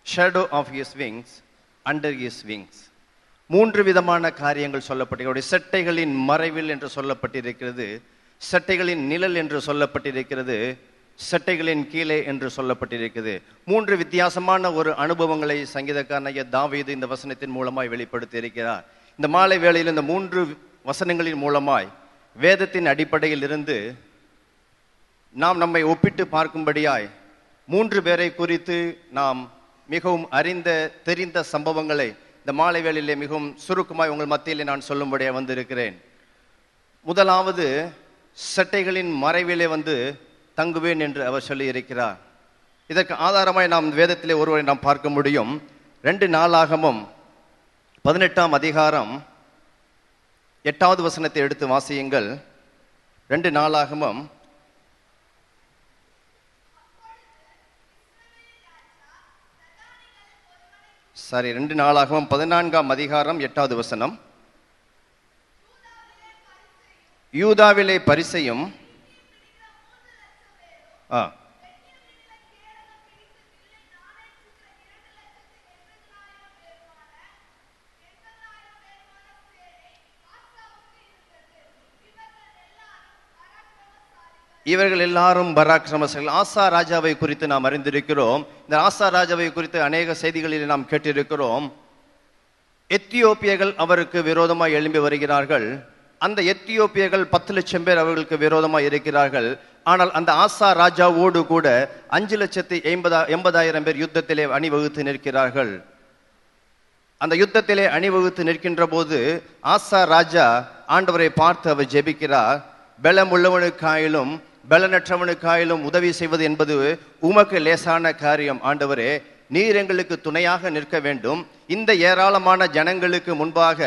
shadow of his wings, under his wings. 3 விதமான காரியங்கள் சொல்லப்பட்டிருக்கிறது. செட்டைகளின் மறைவில் என்று சொல்லப்பட்டிருக்கிறது, செட்டைகளின் நிழல் என்று சொல்லப்பட்டிருக்கிறது, செட்டைகளின் கீழே என்று சொல்லப்பட்டிருக்கிறது. 3 வித்தியாசமான ஒரு அனுபவங்களை சங்கீதக்காரனாகிய தாவீது இந்த வசனத்தின் மூலமாய் வெளிப்படுத்தி இருக்கிறார். இந்த மாலை வேளையில் இந்த 3 வசனங்களின் மூலமாய் வேதத்தின் அடிப்படையில் இருந்து நாம் நம்மை ஒப்பிட்டு பார்க்கும்படியாய் 3 பேரை குறித்து நாம் மிகவும் தெரிந்த சம்பவங்களை இந்த மாலை வேளையிலே மிகவும் சுருக்கமாய் உங்கள் மத்தியிலே நான் சொல்லும்படியாக வந்திருக்கிறேன். முதலாவது, செட்டைகளின் மறைவிலே வந்து தங்குவேன் என்று அவர் சொல்லி இருக்கிறார். இதற்கு ஆதாரமாய் நாம் வேதத்திலே ஒருவரை நாம் பார்க்க முடியும். 2 நாளாகமம் 18ஆம் அதிகாரம் 8வது வசனத்தை எடுத்து வாசியுங்கள். 2 நாளாகமம் 14ஆம் அதிகாரம் 8வது வசனம். யூதாவிலே பரிசையும் இவர்கள் எல்லாரும் பராக்கிரமசாலிகள். ஆசா ராஜாவை குறித்து நாம் அறிந்திருக்கிறோம். இந்த ஆசா ராஜாவை குறித்து அநேக செய்திகளில் நாம் கேட்டிருக்கிறோம். எத்தியோப்பியர்கள் அவருக்கு விரோதமாய் எழும்பி வருகிறார்கள். அந்த எத்தியோப்பியர்கள் 10 லட்சம் பேர் அவர்களுக்கு விரோதமாய் இருக்கிறார்கள். ஆனால் அந்த ஆசா ராஜாவோடு கூட 5,80,000 பேர் யுத்தத்திலே அணிவகுத்து நிற்கிறார்கள். அந்த யுத்தத்திலே அணிவகுத்து நிற்கின்ற போது ஆசா ராஜா ஆண்டவரை பார்த்து அவர் ஜெபிக்கிறார். பலமுள்ளவனுக்காயிலும் பலனற்றவனுக்காயிலும் உதவி செய்வது என்பது உமக்கு லேசான காரியம். ஆண்டவரே, நீர் எங்களுக்கு துணையாக நிற்க வேண்டும். இந்த ஏராளமான ஜனங்களுக்கு முன்பாக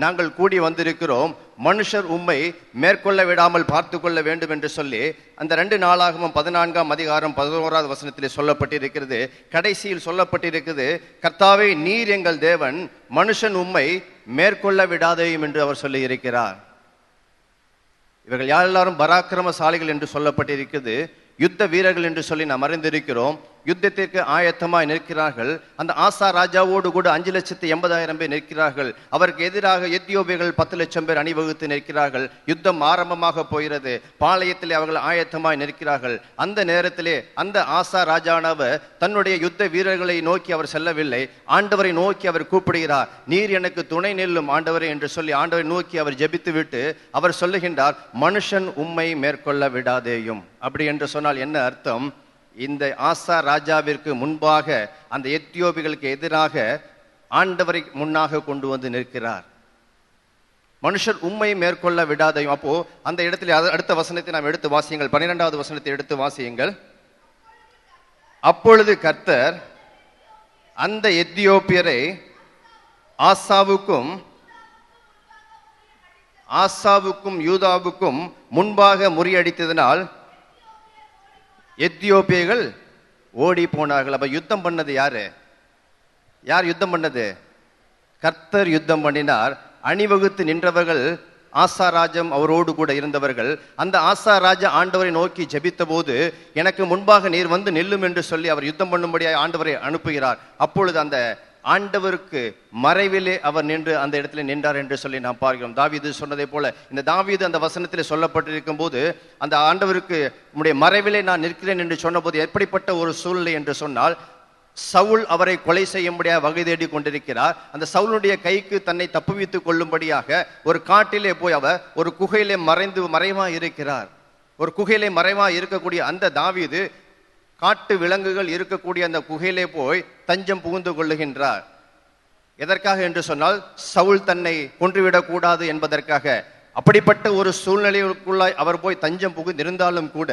நாங்கள் கூடி வந்திருக்கிறோம். மனுஷர் உம்மை மேற்கொள்ள விடாமல் பார்த்து கொள்ள வேண்டும் என்று சொல்லி அந்த 2 நாளாகமம் 14ஆம் அதிகாரம் 11வது வசனத்திலே சொல்லப்பட்டிருக்கிறது. கடைசியில் சொல்லப்பட்டிருக்கிறது, கர்த்தாவே நீர் எங்கள் தேவன், மனுஷன் உம்மை மேற்கொள்ள விடாதேயும் என்று அவர் சொல்லி இருக்கிறார். இவர்கள் எல்லாரும் பராக்கிரமசாலிகள் என்று சொல்லப்பட்டிருக்கிறது. யுத்த வீரர்கள் என்று சொல்லி நாம் அறிந்திருக்கிறோம். யுத்தத்திற்கு ஆயத்தமாய் நிற்கிறார்கள். அந்த ஆசா ராஜாவோடு கூட 5,80,000 பேர் நிற்கிறார்கள். அவருக்கு எதிராக எத்தியோப்பியர்கள் 10 லட்சம் பேர் அணிவகுத்து நிற்கிறார்கள். யுத்தம் ஆரம்பமாக போகிறது. பாளையத்திலே அவர்கள் ஆயத்தமாய் நிற்கிறார்கள். அந்த நேரத்திலே அந்த ஆசா ராஜானவர் தன்னுடைய யுத்த வீரர்களை நோக்கி அவர் செல்லவில்லை, ஆண்டவரை நோக்கி அவர் கூப்பிடுகிறார். நீர் எனக்கு துணை நில்லும் ஆண்டவரே என்று சொல்லி ஆண்டவரை நோக்கி அவர் ஜெபித்து விட்டு அவர் சொல்லுகின்றார், மனுஷன் உம்மை மேற்கொள்ள விடாதேயும். அப்படி என்று சொன்னால் என்ன அர்த்தம்? இந்த ஆசா ராஜாவிற்கு முன்பாக அந்த எத்தியோப்பியர்களுக்கு எதிராக ஆண்டவரை முன்னாக கொண்டு வந்து நிற்கிறார். மனுஷர் உம்மை மேற்கொள்ள விடாதையும். அப்போ அந்த இடத்துல அடுத்த வசனத்தை நாம் எடுத்து வாசியுங்கள். 12வது வசனத்தை எடுத்து வாசியுங்கள். அப்பொழுது கர்த்தர் அந்த எத்தியோப்பியரை ஆசாவுக்கும் யூதாவுக்கும் முன்பாக முறியடித்ததனால் எத்தியோப்பியர்கள் ஓடி போனார்கள். அப்ப யுத்தம் பண்ணது யாரு? யார் யுத்தம் பண்ணது? கர்த்தர் யுத்தம் பண்ணினார். அணிவகுத்து நின்றவர்கள் ஆசா ராஜம் அவரோடு கூட இருந்தவர்கள். அந்த ஆசா ராஜா ஆண்டவரை நோக்கி ஜெபித்த போது, எனக்கு முன்பாக நீர் வந்து நில்லும் என்று சொல்லி அவர் யுத்தம் பண்ணும்படியாக ஆண்டவரை அனுப்புகிறார். அப்பொழுது அந்த ஆண்டவருக்கு மறைவிலே அவர் நின்று அந்த இடத்துல நின்றார் என்று சொல்லி நாம் பார்க்கிறோம். தாவீது சொன்னதை போல இந்த தாவீது அந்த வசனத்திலே சொல்லப்பட்டிருக்கும் போது அந்த ஆண்டவருக்கு உம்முடைய மறைவிலே நான் நிற்கிறேன் என்று சொன்ன போது எப்படிப்பட்ட ஒரு சூழ்நிலை என்று சொன்னால், சவுல் அவரை கொலை செய்யும்படியாக வகை தேடி கொண்டிருக்கிறார். அந்த சவுலுடைய கைக்கு தன்னை தப்புவித்துக் கொள்ளும்படியாக ஒரு காட்டிலே போய் அவர் ஒரு குகையிலே மறைவா இருக்கிறார். ஒரு குகையிலே மறைவா இருக்கக்கூடிய அந்த தாவீது காட்டு விலங்குகள் இருக்கக்கூடிய அந்த குகையிலே போய் தஞ்சம் புகுந்து கொள்ளுகின்றார். எதற்காக என்று சொன்னால், சவுல் தன்னை கொன்றுவிடக் கூடாது என்பதற்காக. அப்படிப்பட்ட ஒரு சூழ்நிலைக்குள்ளாய் அவர் போய் தஞ்சம் புகுந்திருந்தாலும் கூட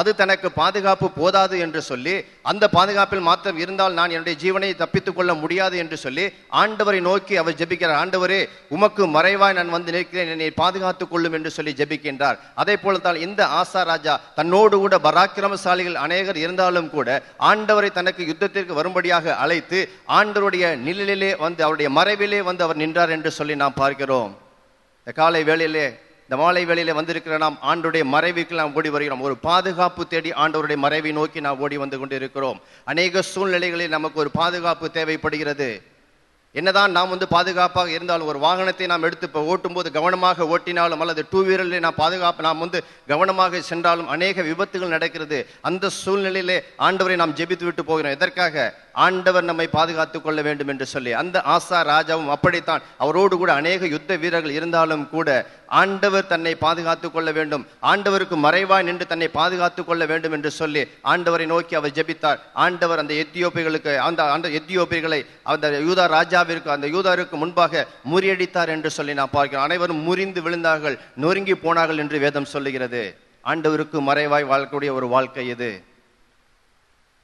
அது தனக்கு பாதுகாப்பு போதாது என்று சொல்லி, அந்த பாதுகாப்பில் மாத்திரம் இருந்தால் நான் என்னுடைய ஜீவனை தப்பித்துக் கொள்ள முடியாது என்று சொல்லி ஆண்டவரை நோக்கி அவர் ஜெபிக்கிறார். ஆண்டவரே, உமக்கு மறைவாய் நான் வந்து நிற்கிறேன், என்னை பாதுகாத்துக் கொள்ளும் என்று சொல்லி ஜெபிக்கின்றார். அதே போலத்தான் இந்த ஆசா ராஜா தன்னோடு கூட பராக்கிரமசாலிகள் அநேகர் இருந்தாலும் கூட ஆண்டவரை தனக்கு யுத்தத்திற்கு வரும்படியாக அழைத்து ஆண்டவருடைய நிழலிலே வந்து, அவருடைய மறைவிலே வந்து அவர் நின்றார் என்று சொல்லி நாம் பார்க்கிறோம். இந்த காலை வேளையிலே, இந்த மாலை வேளையிலே வந்திருக்கிற நாம் ஆண்டவருடைய மறைவுக்கு நாம் ஓடி வருகிறோம். ஒரு பாதுகாப்பு தேடி ஆண்டவருடைய மறைவை நோக்கி நாம் ஓடி வந்து கொண்டு இருக்கிறோம். அநேக சூழ்நிலைகளில் நமக்கு ஒரு பாதுகாப்பு தேவைப்படுகிறது. என்னதான் நாம் வந்து பாதுகாப்பாக இருந்தாலும், ஒரு வாகனத்தை நாம் எடுத்து இப்போ ஓட்டும் போது கவனமாக ஓட்டினாலும், அல்லது டூ வீலரில் நாம் வந்து கவனமாக சென்றாலும் அநேக விபத்துகள் நடக்கிறது. அந்த சூழ்நிலையிலே ஆண்டவரை நாம் ஜெபித்து விட்டு போகிறோம். எதற்காக? ஆண்டவர் நம்மை பாதுகாத்துக் கொள்ள வேண்டும் என்று சொல்லி. அந்த ஆசா ராஜாவும் அப்படித்தான். அவரோடு கூட அநேக யுத்த வீரர்கள் இருந்தாலும் கூட ஆண்டவர் தன்னை பாதுகாத்துக் கொள்ள வேண்டும், ஆண்டவருக்கு மறைவாய் நின்று தன்னை பாதுகாத்துக் கொள்ள வேண்டும் என்று சொல்லி ஆண்டவரை நோக்கி அவர் ஜெபித்தார். ஆண்டவர் அந்த எத்தியோப்பியர்களுக்கு, அந்த எத்தியோப்பியர்களை அந்த யூதா ராஜாவிற்கு, அந்த யூதாருக்கு முன்பாக முறியடித்தார் என்று சொல்லி நான் பார்க்கிறோம். அனைவரும் முறிந்து விழுந்தார்கள், நொறுங்கி போனார்கள் என்று வேதம் சொல்லுகிறது. ஆண்டவருக்கு மறைவாய் வாழக்கூடிய ஒரு வாழ்க்கை இது.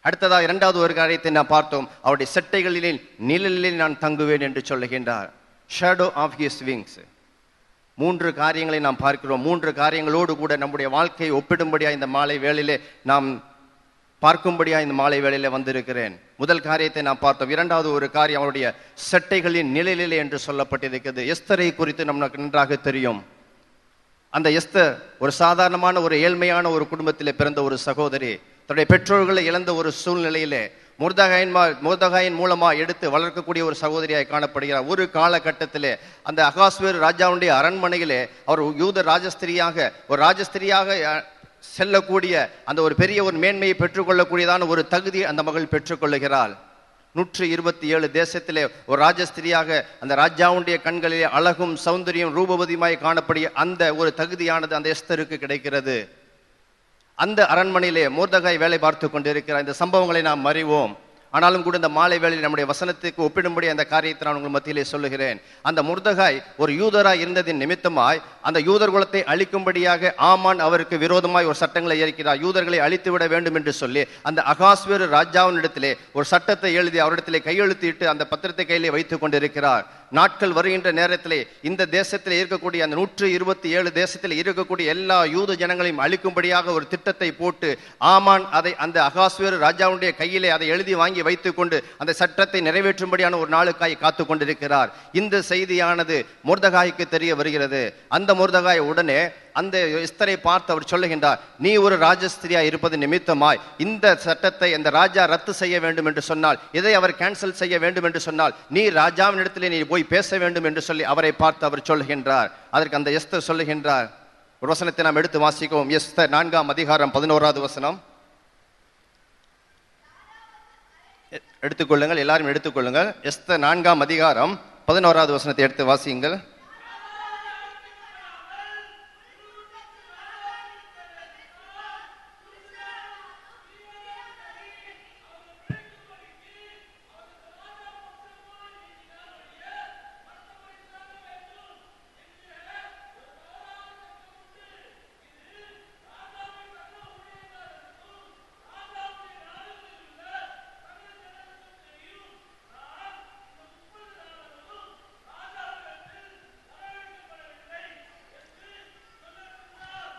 அடுத்ததாக இரண்டாவது ஒரு காரியத்தை நான் பார்த்தோம். அவருடைய செட்டைகளிலே நிழலில் நான் தங்குவேன் என்று சொல்லுகின்றார். Shadow of his wings. 3 காரியங்களை நாம் பார்க்கிறோம். 3 காரியங்களோடு கூட நம்முடைய வாழ்க்கையை ஒப்பிடும்படியா இந்த மாலை வேளையிலே நாம் பார்க்கும்படியா இந்த மாலை வேளையிலே வந்திருக்கிறேன். முதல் காரியத்தை நாம் பார்த்தோம். இரண்டாவது ஒரு காரியம் அவருடைய செட்டைகளின் நிழலிலே என்று சொல்லப்பட்டிருக்கிறது. எஸ்தரை குறித்து நமக்கு நன்றாக தெரியும். அந்த எஸ்தர் ஒரு சாதாரணமான ஒரு ஏழ்மையான ஒரு குடும்பத்திலே பிறந்த ஒரு சகோதரி. தன்னுடைய பெற்றோர்களை இழந்த ஒரு சூழ்நிலையிலே மொர்தெகாயின் மூலமா எடுத்து வளர்க்கக்கூடிய ஒரு சகோதரியாய் காணப்படுகிறார். ஒரு காலகட்டத்திலே அந்த அகாஸ்வேரு ராஜாவுடைய அரண்மனையிலே அவர் யூத ராஜஸ்திரியாக செல்லக்கூடிய அந்த ஒரு பெரிய ஒரு மேன்மையை பெற்றுக்கொள்ளக்கூடியதான ஒரு தகுதி அந்த மகள் பெற்றுக்கொள்ளுகிறாள். 127 தேசத்திலே ஒரு ராஜஸ்திரியாக அந்த ராஜாவுடைய கண்களிலே அழகும் சௌந்தரியம் ரூபவதியுமாய் காணப்படிய அந்த ஒரு தகுதியானது அந்த எஸ்தருக்கு கிடைக்கிறது. அந்த அரண்மனையிலே மொர்தெகாய் வேலை பார்த்து கொண்டிருக்கிற இந்த சம்பவங்களை நாம் அறிவோம். ஆனாலும் கூட இந்த மாலை வேளையில் நம்முடைய வசனத்துக்கு ஒப்பிடும்படி அந்த காரியத்தை நான் உங்கள் மத்தியிலே சொல்லுகிறேன். அந்த மொர்தெகாய் ஒரு யூதராய் இருந்ததின் நிமித்தமாய் அந்த யூதர் குலத்தை அழிக்கும்படியாக ஆமான் அவருக்கு விரோதமாய் ஒரு சட்டங்களை இயக்கிறார். யூதர்களை அழித்து விட வேண்டும் என்று சொல்லி அந்த அகாஸ்வேரு ராஜாவின் இடத்திலே ஒரு சட்டத்தை எழுதி அவரிடத்திலே கையெழுத்திட்டு அந்த பத்திரத்தை கையிலே வைத்துக் கொண்டிருக்கிறார். நாட்கள் வருகின்ற நேரத்திலே இந்த தேசத்தில் இருக்கக்கூடிய அந்த 127 தேசத்தில் இருக்கக்கூடிய எல்லா யூத ஜனங்களையும் அழிக்கும்படியாக ஒரு திட்டத்தை போட்டு ஆமான் அதை அந்த அகாஸ்வேரு ராஜாவுடைய கையிலே அதை எழுதி வாங்கி வைத்துக் கொண்டு அந்த சட்டத்தை நிறைவேற்றும்படியான ஒரு நாளுக்காய் காத்து கொண்டிருக்கிறார். இந்த செய்தியானது மொர்தெகாய்க்கு தெரிய வருகிறது. அந்த மொர்தெகாய் உடனே அந்த எஸ்தரை பார்த்து அவர் சொல்லுகின்றார், நீ ஒரு ராஜஸ்திரியா இருப்பது நிமித்தமாய் இந்த சட்டத்தை அந்த ராஜா ரத்து செய்ய வேண்டும் என்று சொன்னால், இதை அவர் கேன்சல் செய்ய வேண்டும் என்று சொன்னால், நீ ராஜாவின் இடத்திலே நீ போய் பேச வேண்டும் என்று சொல்லி அவரை பார்த்து அவர் சொல்லுகின்றார். அதற்கு அந்த எஸ்தர் சொல்லுகின்றார். ஒரு வசனத்தை நாம் எடுத்து வாசிக்கவும். எஸ்தர் 4ஆம் அதிகாரம் 11வது வசனம் எடுத்துக்கொள்ளுங்கள், எல்லாரும் எடுத்துக்கொள்ளுங்கள். எஸ்தர் 4ஆம் அதிகாரம் 11வது வசனத்தை எடுத்து வாசியுங்கள்.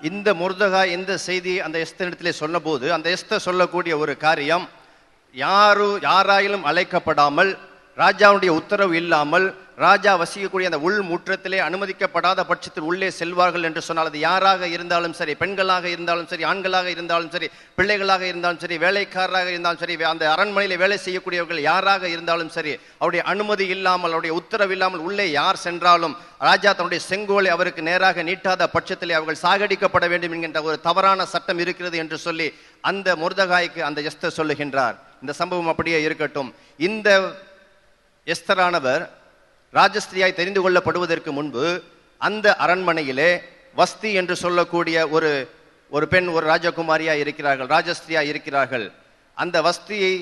இந்த மொர்தெகாய் இந்த செய்தியை அந்த எஸ்தரிடத்திலே சொன்னபோது அந்த எஸ்தர் சொல்லக்கூடிய ஒரு காரியம், யாராயிலும் அழைக்கப்படாமல், ராஜாவுடைய உத்தரவு இல்லாமல், ராஜா வசிக்கக்கூடிய அந்த உள் முற்றத்திலே அனுமதிக்கப்படாத பட்சத்தில் உள்ளே செல்வார்கள் என்று சொன்னால், அது யாராக இருந்தாலும் சரி, பெண்களாக இருந்தாலும் சரி, ஆண்களாக இருந்தாலும் சரி, பிள்ளைகளாக இருந்தாலும் சரி, வேலைக்காரராக இருந்தாலும் சரி, அந்த அரண்மனையில் வேலை செய்யக்கூடியவர்கள் யாராக இருந்தாலும் சரி, அவருடைய அனுமதி இல்லாமல், அவருடைய உத்தரவு இல்லாமல் உள்ளே யார் சென்றாலும் ராஜா தன்னுடைய செங்கோலை அவருக்கு நேராக நீட்டாத பட்சத்திலே அவர்கள் சாகடிக்கப்பட வேண்டும் என்கின்ற ஒரு தவறான சட்டம் இருக்கிறது என்று சொல்லி அந்த மொர்தெகாய்க்கு அந்த எஸ்தர் சொல்லுகின்றார். இந்த சம்பவம் அப்படியே இருக்கட்டும். இந்த எஸ்தரானவர் ராஜஸ்திரியாய் தெரிந்து கொள்ளப்படுவதற்கு முன்பு அந்த அரண்மனையிலே வஸ்தி என்று சொல்லக்கூடிய ஒரு ஒரு பெண் ஒரு ராஜகுமாரியா இருக்கிறார்கள், ராஜஸ்திரியா இருக்கிறார்கள். அந்த வஸ்தியை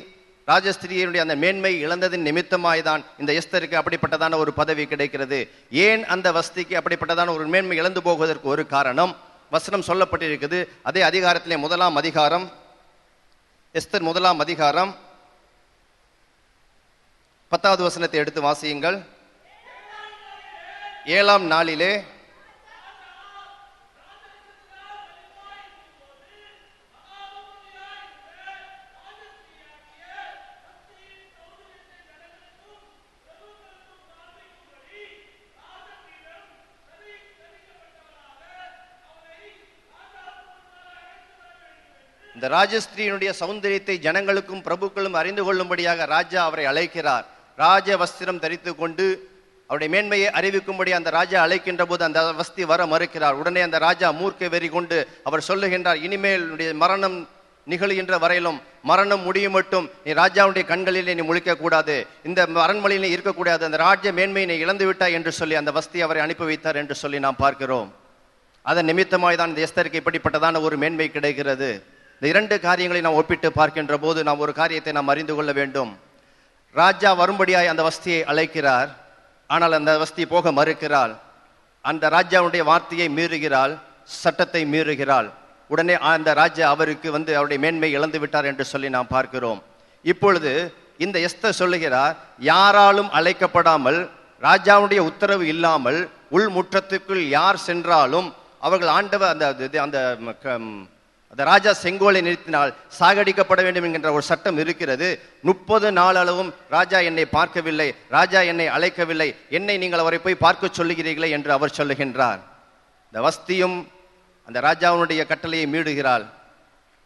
ராஜஸ்திரியினுடைய அந்த மேன்மை இழந்ததின் நிமித்தமாய்தான் இந்த எஸ்தருக்கு அப்படிப்பட்டதான ஒரு பதவி கிடைக்கிறது. ஏன் அந்த வஸ்திக்கு அப்படிப்பட்டதான ஒரு மேன்மை இழந்து போவதற்கு ஒரு காரணம் வசனம் சொல்லப்பட்டிருக்குது. அதே அதிகாரத்திலே 1ஆம் அதிகாரம், எஸ்தர் 1ஆம் அதிகாரம் 10வது வசனத்தை எடுத்து வாசியுங்கள். 7ஆம் நாளிலே இந்த ராஜஸ்திரியினுடைய சௌந்தரியத்தை ஜனங்களுக்கும் பிரபுக்களும் அறிந்து கொள்ளும்படியாக ராஜா அவரை அழைக்கிறார். ராஜ வஸ்திரம் தரித்து கொண்டு அவருடைய மேன்மையை அறிவிக்கும்படி அந்த ராஜா அழைக்கின்ற போது அந்த வஸ்தி வர மறுக்கிறார். உடனே அந்த ராஜா மூர்க்க வெறி கொண்டு அவர் சொல்லுகின்றார், இனிமேல் மரணம் நிகழ்கின்ற வரையிலும், மரணம் முடியும் மட்டும் நீ ராஜாவுடைய கண்களிலே நீ முழிக்க கூடாது, இந்த அரண்மனையிலே இருக்கக்கூடாது, அந்த ராஜ மேன்மையை நீ இழந்து விட்டாய் என்று சொல்லி அந்த வஸ்தி அவரை அனுப்பி வைத்தார் என்று சொல்லி நாம் பார்க்கிறோம். அதன் நிமித்தமாய் தான் இந்த எஸ்தருக்கு இப்படிப்பட்டதான ஒரு மேன்மை கிடைக்கிறது. இந்த 2 காரியங்களை நாம் ஒப்பிட்டு பார்க்கின்ற போது நாம் ஒரு காரியத்தை நாம் அறிந்து கொள்ள வேண்டும். ராஜா வரும்படியாய் அந்த வஸ்தியை அழைக்கிறார், ஆனால் அந்த வஸ்தி போக மறுக்கிறாள். அந்த ராஜாவுடைய வார்த்தையை மீறுகிறாள், சட்டத்தை மீறுகிறாள். உடனே அந்த ராஜா அவருக்கு அவருடைய மேன்மை இழந்து விட்டார் என்று சொல்லி நாம் பார்க்கிறோம். இப்பொழுது இந்த எஸ்தர் சொல்லுகிறார், யாராலும் அழைக்கப்படாமல் ராஜாவுடைய உத்தரவு இல்லாமல் உள் முற்றத்துக்குள் யார் சென்றாலும் அவர்கள் ஆண்டவர் அந்த ராஜா செங்கோலை நிறுத்தினால் சாகடிக்கப்பட வேண்டும் என்கின்ற ஒரு சட்டம் இருக்கிறது. 30 நாள் அளவும் ராஜா என்னை பார்க்கவில்லை, ராஜா என்னை அழைக்கவில்லை, என்னை நீங்கள் அவரை போய் பார்க்க சொல்லுகிறீர்களே என்று அவர் சொல்லுகின்றார். இந்த வஸ்தியும் அந்த ராஜாவுடைய கட்டளையை மீறுகிறாள்.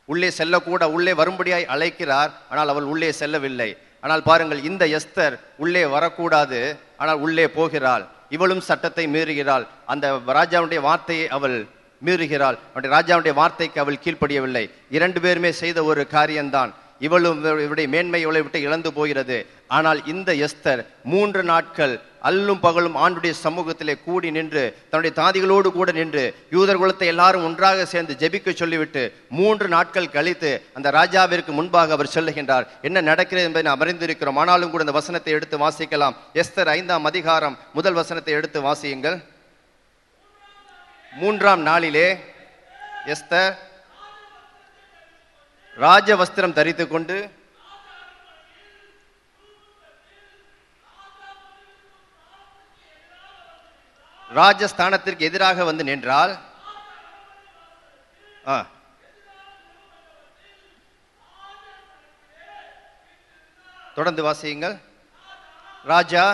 உள்ளே செல்லக்கூட, உள்ளே வரும்படியாய் அழைக்கிறார், ஆனால் அவள் உள்ளே செல்லவில்லை. ஆனால் பாருங்கள், இந்த எஸ்தர் உள்ளே வரக்கூடாது, ஆனால் உள்ளே போகிறாள். இவளும் சட்டத்தை மீறுகிறாள். அந்த ராஜாவுடைய வார்த்தையை அவள் மீறுகிறாள். அவருடைய ராஜாவுடைய வார்த்தைக்கு அவள் கீழ்ப்படியவில்லை. 2 பேருமே செய்த ஒரு காரியம்தான். இவளும் இவருடைய மேன்மை இவளை விட்டு இழந்து போகிறது. ஆனால் இந்த எஸ்தர் 3 நாட்கள் அல்லும் பகலும் ஆண்டுடைய சமூகத்திலே கூடி நின்று, தன்னுடைய தாதிகளோடு கூட நின்று, யூதர் குலத்தை எல்லாரும் ஒன்றாக சேர்ந்து ஜெபிக்க சொல்லிவிட்டு 3 நாட்கள் கழித்து அந்த ராஜாவிற்கு முன்பாக அவர் சொல்லுகின்றார். என்ன நடக்கிறது என்பதை நாம் அறிந்திருக்கிறோம். ஆனாலும் கூட இந்த வசனத்தை எடுத்து வாசிக்கலாம். எஸ்தர் 5ஆம் அதிகாரம் 1 வசனத்தை எடுத்து வாசியுங்கள். 3ஆம் நாளிலே எஸ்தர் ராஜ வஸ்திரம் தரித்து கொண்டு ராஜஸ்தானத்திற்கு எதிராக வந்து நின்றால், தொடர்ந்து வாசியுங்கள். ராஜா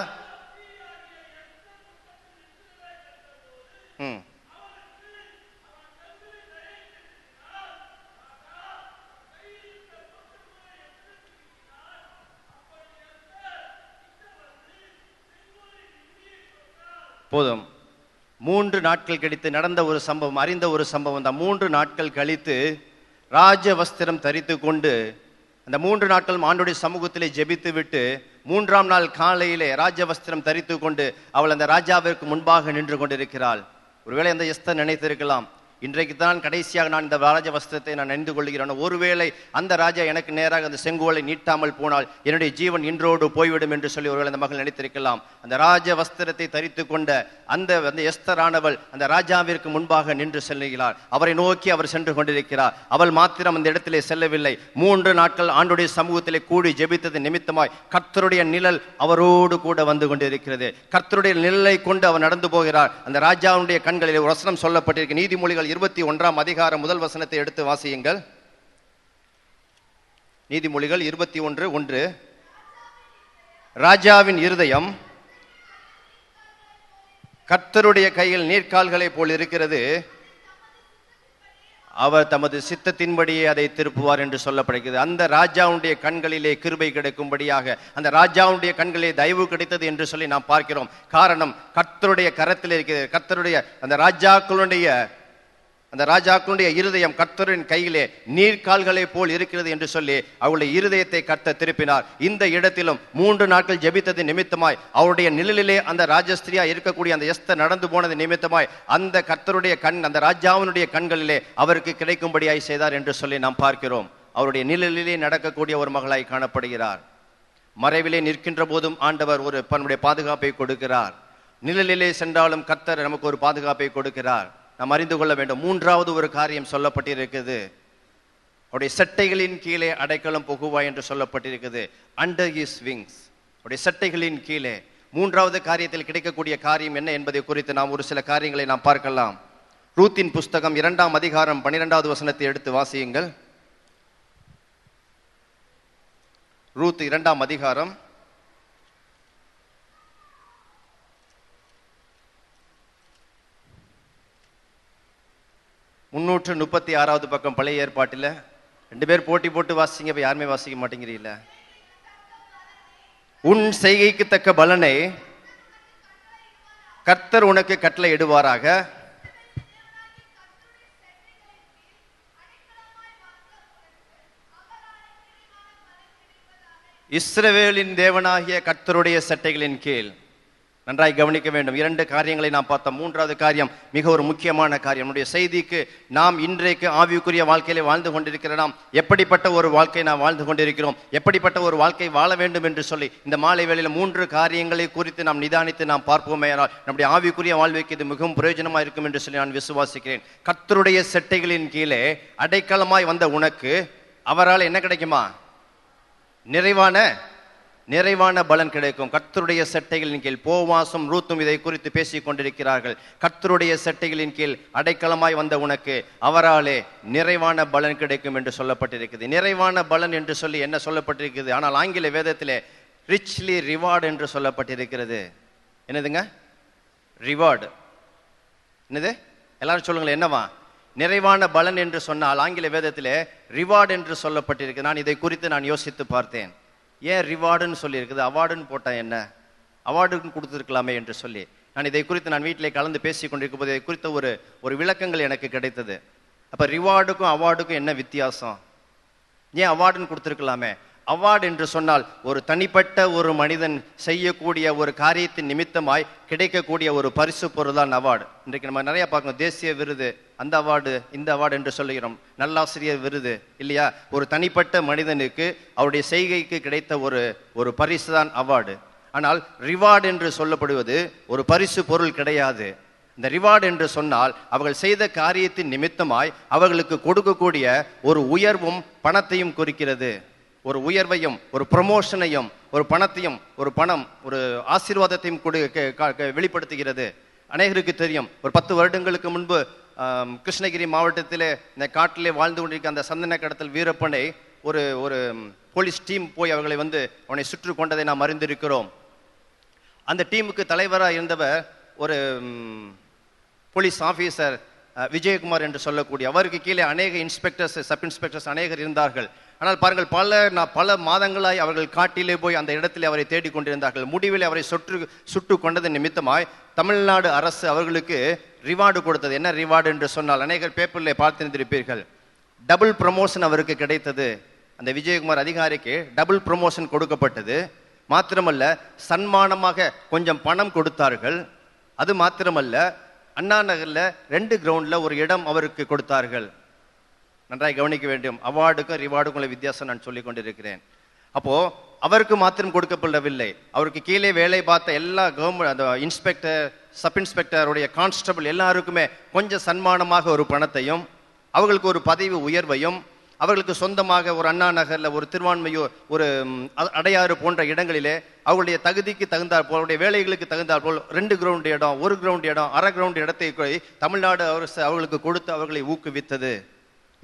போதும். 3 நாட்கள் கழித்து நடந்த ஒரு சம்பவம், அறிந்த ஒரு சம்பவம் தான். 3 நாட்கள் கழித்து ராஜ வஸ்திரம் தரித்து கொண்டு அந்த 3 நாட்கள் ஆண்டோடைய சமூகத்திலே ஜெபித்து விட்டு 3ஆம் நாள் காலையிலே ராஜ வஸ்திரம் தரித்து கொண்டு அவள் அந்த ராஜாவிற்கு முன்பாக நின்று கொண்டிருக்கிறாள். ஒருவேளை அந்த எஸ்தர் நினைத்திருக்கலாம், இன்றைக்கு தான் கடைசியாக நான் இந்த ராஜ வஸ்திரத்தை நான் அணிந்து கொள்கிறேன். ஒருவேளை அந்த ராஜா எனக்கு நேராக அந்த செங்கோலை நீட்டாமல் போனால் என்னுடைய ஜீவன் இன்றோடு போய்விடும் என்று சொல்லி ஒருவேளை அந்த மகள் நினைத்திருக்கலாம். அந்த ராஜ வஸ்திரத்தை தரித்து கொண்ட அந்த எஸ்தரானவள் அந்த ராஜாவிற்கு முன்பாக நின்று செல்லுகிறார். அவரை நோக்கி அவர் சென்று கொண்டிருக்கிறார். அவள் மாத்திரம் அந்த இடத்திலே செல்லவில்லை. 3 நாட்கள் ஆண்டுடைய சமூகத்திலே கூடி ஜெபித்தது நிமித்தமாய் கர்த்தருடைய நிழல் அவரோடு கூட வந்து கொண்டிருக்கிறது. கர்த்தருடைய நிழலை கொண்டு அவர் நடந்து போகிறார். அந்த ராஜாவுடைய கண்களில் ஒரு வசனம் சொல்லப்பட்டிருக்கு. நீதிமொழிகள் 21ஆம் அதிகாரம் 1 வசனத்தை எடுத்து வாசியுங்கள். நீதிமொழிகள் 21:1. ராஜாவின் இருதயம் கர்த்தருடைய கையில் நீர்க்கால்களை போல் இருக்கிறது, அவர் தமது சித்தத்தின்படியே அதை திருப்புவார் என்று சொல்லப்படுகிறது. அந்த ராஜாவுடைய கண்களிலே கிருபை கிடைக்கும்படியாக, அந்த ராஜாவுடைய கண்களிலே தயவு கிடைத்தது என்று சொல்லி நாம் பார்க்கிறோம். காரணம், கர்த்தருடைய கரத்தில் இருக்கிறது. கர்த்தருடைய அந்த ராஜாக்களுடைய அந்த ராஜாக்களுடைய இருதயம் கர்த்தரின் கையிலே நீர்க்கால்களை போல் இருக்கிறது என்று சொல்லி அவருடைய இருதயத்தை கர்த்தர் திருப்பினார். இந்த இடத்திலும் 3 நாட்கள் ஜெபித்தது நிமித்தமாய் அவருடைய நிழலிலே அந்த ராஜஸ்திரியா இருக்கக்கூடிய அந்த எஸ்தர் நடந்து போனது நிமித்தமாய் அந்த கர்த்தருடைய கண் அந்த ராஜாவினுடைய கண்களிலே அவருக்கு கிடைக்கும்படியாய் செய்தார் என்று சொல்லி நாம் பார்க்கிறோம். அவருடைய நிழலிலே நடக்கக்கூடிய ஒரு மகளாய் காணப்படுகிறார். மறைவிலே நிற்கின்ற போதும் ஆண்டவர் ஒரு தன்னுடைய பாதுகாப்பை கொடுக்கிறார். நிழலிலே சென்றாலும் கர்த்தர் நமக்கு ஒரு பாதுகாப்பை கொடுக்கிறார். நாம் அறிந்து கொள்ள வேண்டும். 3வது ஒரு காரியம் சொல்லப்பட்டிருக்கிறது. அவருடைய சட்டைகளின் கீழே அடைக்கலம் புகுவாய் என்று சொல்லப்பட்டிருக்கிறது. அண்டர் ஹிஸ் விங்ஸ், அவருடைய சட்டைகளின் கீழே. 3வது காரியத்தில் கிடைக்கக்கூடிய காரியம் என்ன என்பதை குறித்து நாம் ஒரு சில காரியங்களை நாம் பார்க்கலாம். ரூத்தின் புஸ்தகம் 2ஆம் அதிகாரம் 12வது வசனத்தை எடுத்து வாசியுங்கள். ரூத் 2ஆம் அதிகாரம் 336வது பக்கம் பழைய ஏற்பாட்டில் 2 பேர் போட்டி போட்டு வாசிங்க. இப்ப யாருமே வாசிக்க மாட்டேங்கிறீல்ல. உன் செய்கைக்கு தக்க பலனை கர்த்தர் உனக்கு கட்டளை இடுவாராக. இஸ்ரவேலின் தேவனாகிய கர்த்தருடைய சட்டைகளின் கீழ். நன்றாய் கவனிக்க வேண்டும். 2 காரியங்களை நாம் பார்த்தோம். 3வது காரியம் மிக ஒரு முக்கியமான காரியம். நம்முடைய செய்திக்கு நாம் இன்றைக்கு ஆவிக்குரிய வாழ்க்கையிலே வாழ்ந்து கொண்டிருக்கிற நாம் எப்படிப்பட்ட ஒரு வாழ்க்கை நாம் வாழ்ந்து கொண்டிருக்கிறோம், எப்படிப்பட்ட ஒரு வாழ்க்கை வாழ வேண்டும் என்று சொல்லி இந்த மாலை வேளையில் 3 காரியங்களை குறித்து நாம் நிதானித்து நாம் பார்ப்போமேயானால் நம்முடைய ஆவிக்குரிய வாழ்வுக்கு இது மிகவும் பிரயோஜனமாக இருக்கும் என்று சொல்லி நான் விசுவாசிக்கிறேன். கர்த்தருடைய சட்டைகளின் கீழே அடைக்கலமாய் வந்த உனக்கு அவரால் என்ன கிடைக்குமா? நிறைவான பலன் கிடைக்கும். கர்த்தருடைய சட்டைகளின் கீழ். போவாசும் ரூத்தும் இதை குறித்து பேசிக் கொண்டிருக்கிறார்கள். கர்த்தருடைய சட்டைகளின் கீழ் அடைக்கலமாய் வந்த உனக்கு அவராலே நிறைவான பலன் கிடைக்கும் என்று சொல்லப்பட்டிருக்கிறது. நிறைவான பலன் என்று சொல்லி என்ன சொல்லப்பட்டிருக்கிறது? ஆனால் ஆங்கில வேதத்திலே ரிச்லி ரிவார்டு என்று சொல்லப்பட்டிருக்கிறது. என்னதுங்க? ரிவார்டு. என்னது? எல்லாரும் சொல்லுங்களேன், என்னவா? நிறைவான பலன் என்று சொன்னால் ஆங்கில வேதத்திலே ரிவார்டு என்று சொல்லப்பட்டிருக்கு. நான் இதை குறித்து நான் யோசித்து பார்த்தேன். ஏன் ரிவார்டுன்னு சொல்லி இருக்குது? அவார்டுன்னு போட்டா என்ன? அவார்டுன்னு கொடுத்துருக்கலாமே என்று சொல்லி நான் இதை குறித்து நான் வீட்டிலே கலந்து பேசி கொண்டிருக்கும் போது இதை குறித்த ஒரு விளக்கங்கள் எனக்கு கிடைத்தது. அப்ப ரிவார்டுக்கும் அவார்டுக்கும் என்ன வித்தியாசம்? ஏன் அவார்டுன்னு கொடுத்துருக்கலாமே? அவார்டு என்று சொன்னால் ஒரு தனிப்பட்ட ஒரு மனிதன் செய்யக்கூடிய ஒரு காரியத்தின் நிமித்தமாய் கிடைக்கக்கூடிய ஒரு பரிசு பொருள் தான் அவார்டு. இன்றைக்கு நம்ம நிறைய பார்க்கணும். தேசிய விருது, அந்த அவார்டு, இந்த அவார்டு என்று சொல்லுகிறோம். நல்லாசிரியர் விருது இல்லையா? ஒரு தனிப்பட்ட மனிதனுக்கு அவருடைய செய்கைக்கு கிடைத்த ஒரு பரிசு தான் அவார்டு. ஆனால் ரிவார்டு என்று சொல்லப்படுவது ஒரு பரிசு பொருள் கிடையாது. இந்த ரிவார்டு என்று சொன்னால் அவர்கள் செய்த காரியத்தின் நிமித்தமாய் அவர்களுக்கு கொடுக்கக்கூடிய ஒரு உயர்வும் பணத்தையும் குறிக்கிறது. ஒரு உயர்வையும் ஒரு ப்ரமோஷனையும் ஒரு பணத்தையும் ஒரு ஆசீர்வாதத்தையும் வெளிப்படுத்துகிறது. அநேகருக்கு தெரியும். ஒரு 10 வருடங்களுக்கு முன்பு கிருஷ்ணகிரி மாவட்டத்திலே இந்த காட்டிலே வாழ்ந்து கொண்டிருக்க அந்த சந்தன கடத்தல் வீரப்பனை ஒரு போலீஸ் டீம் போய் அவர்களை அவனை சுற்றி கொண்டதை நாம் அறிந்திருக்கிறோம். அந்த டீமுக்கு தலைவராக இருந்தவர் ஒரு போலீஸ் ஆபீசர் விஜயகுமார் என்று சொல்லக்கூடிய. அவருக்கு கீழே அநேக இன்ஸ்பெக்டர்ஸ், சப் இன்ஸ்பெக்டர்ஸ் அநேகர் இருந்தார்கள். ஆனால் பாருங்கள், பல மாதங்களாய் அவர்கள் காட்டிலே போய் அந்த இடத்திலே அவரை தேடிக்கொண்டிருந்தார்கள். முடிவில் அவரை சுட்டு கொண்டது நிமித்தமாய் தமிழ்நாடு அரசு அவர்களுக்கு ரிவார்டு கொடுத்தது. என்ன ரிவார்டு என்று சொன்னால் அநேகர் பேப்பரிலே பார்த்திருந்திருப்பீர்கள். டபுள் ப்ரமோஷன் அவருக்கு கிடைத்தது. அந்த விஜயகுமார் அதிகாரிக்கு டபுள் ப்ரமோஷன் கொடுக்கப்பட்டது. மாத்திரமல்ல, சன்மானமாக கொஞ்சம் பணம் கொடுத்தார்கள். அது மாத்திரமல்ல, அண்ணா நகர்ல 2 கிரவுண்ட்ல ஒரு இடம் அவருக்கு கொடுத்தார்கள். நன்றாய் கவனிக்க வேண்டும். அவார்டுக்கும் ரிவார்டுக்கும் உள்ள வித்தியாசம் நான் சொல்லிக் கொண்டிருக்கிறேன். அப்போ அவருக்கு மாத்திரம் கொடுக்கப்படவில்லை, அவருக்கு கீழே வேலை பார்த்த எல்லா கவர்மெண்ட் இன்ஸ்பெக்டர், சப் இன்ஸ்பெக்டருடைய கான்ஸ்டபிள் எல்லாருக்குமே கொஞ்சம் சன்மானமாக ஒரு பணத்தையும் அவர்களுக்கு ஒரு பதவி உயர்வையும் அவர்களுக்கு சொந்தமாக ஒரு அண்ணா நகர்ல ஒரு திருவான்மையூர் ஒரு அடையாறு போன்ற இடங்களிலே அவர்களுடைய தகுதிக்கு தகுந்தாற் போல் அவருடைய வேலைகளுக்கு தகுந்தாற் போல் 2 கிரவுண்ட் இடம், 1 கிரவுண்ட் இடம், அரை கிரவுண்ட் இடத்தை தமிழ்நாடு அரசு அவர்களுக்கு கொடுத்து அவர்களை ஊக்குவித்தது.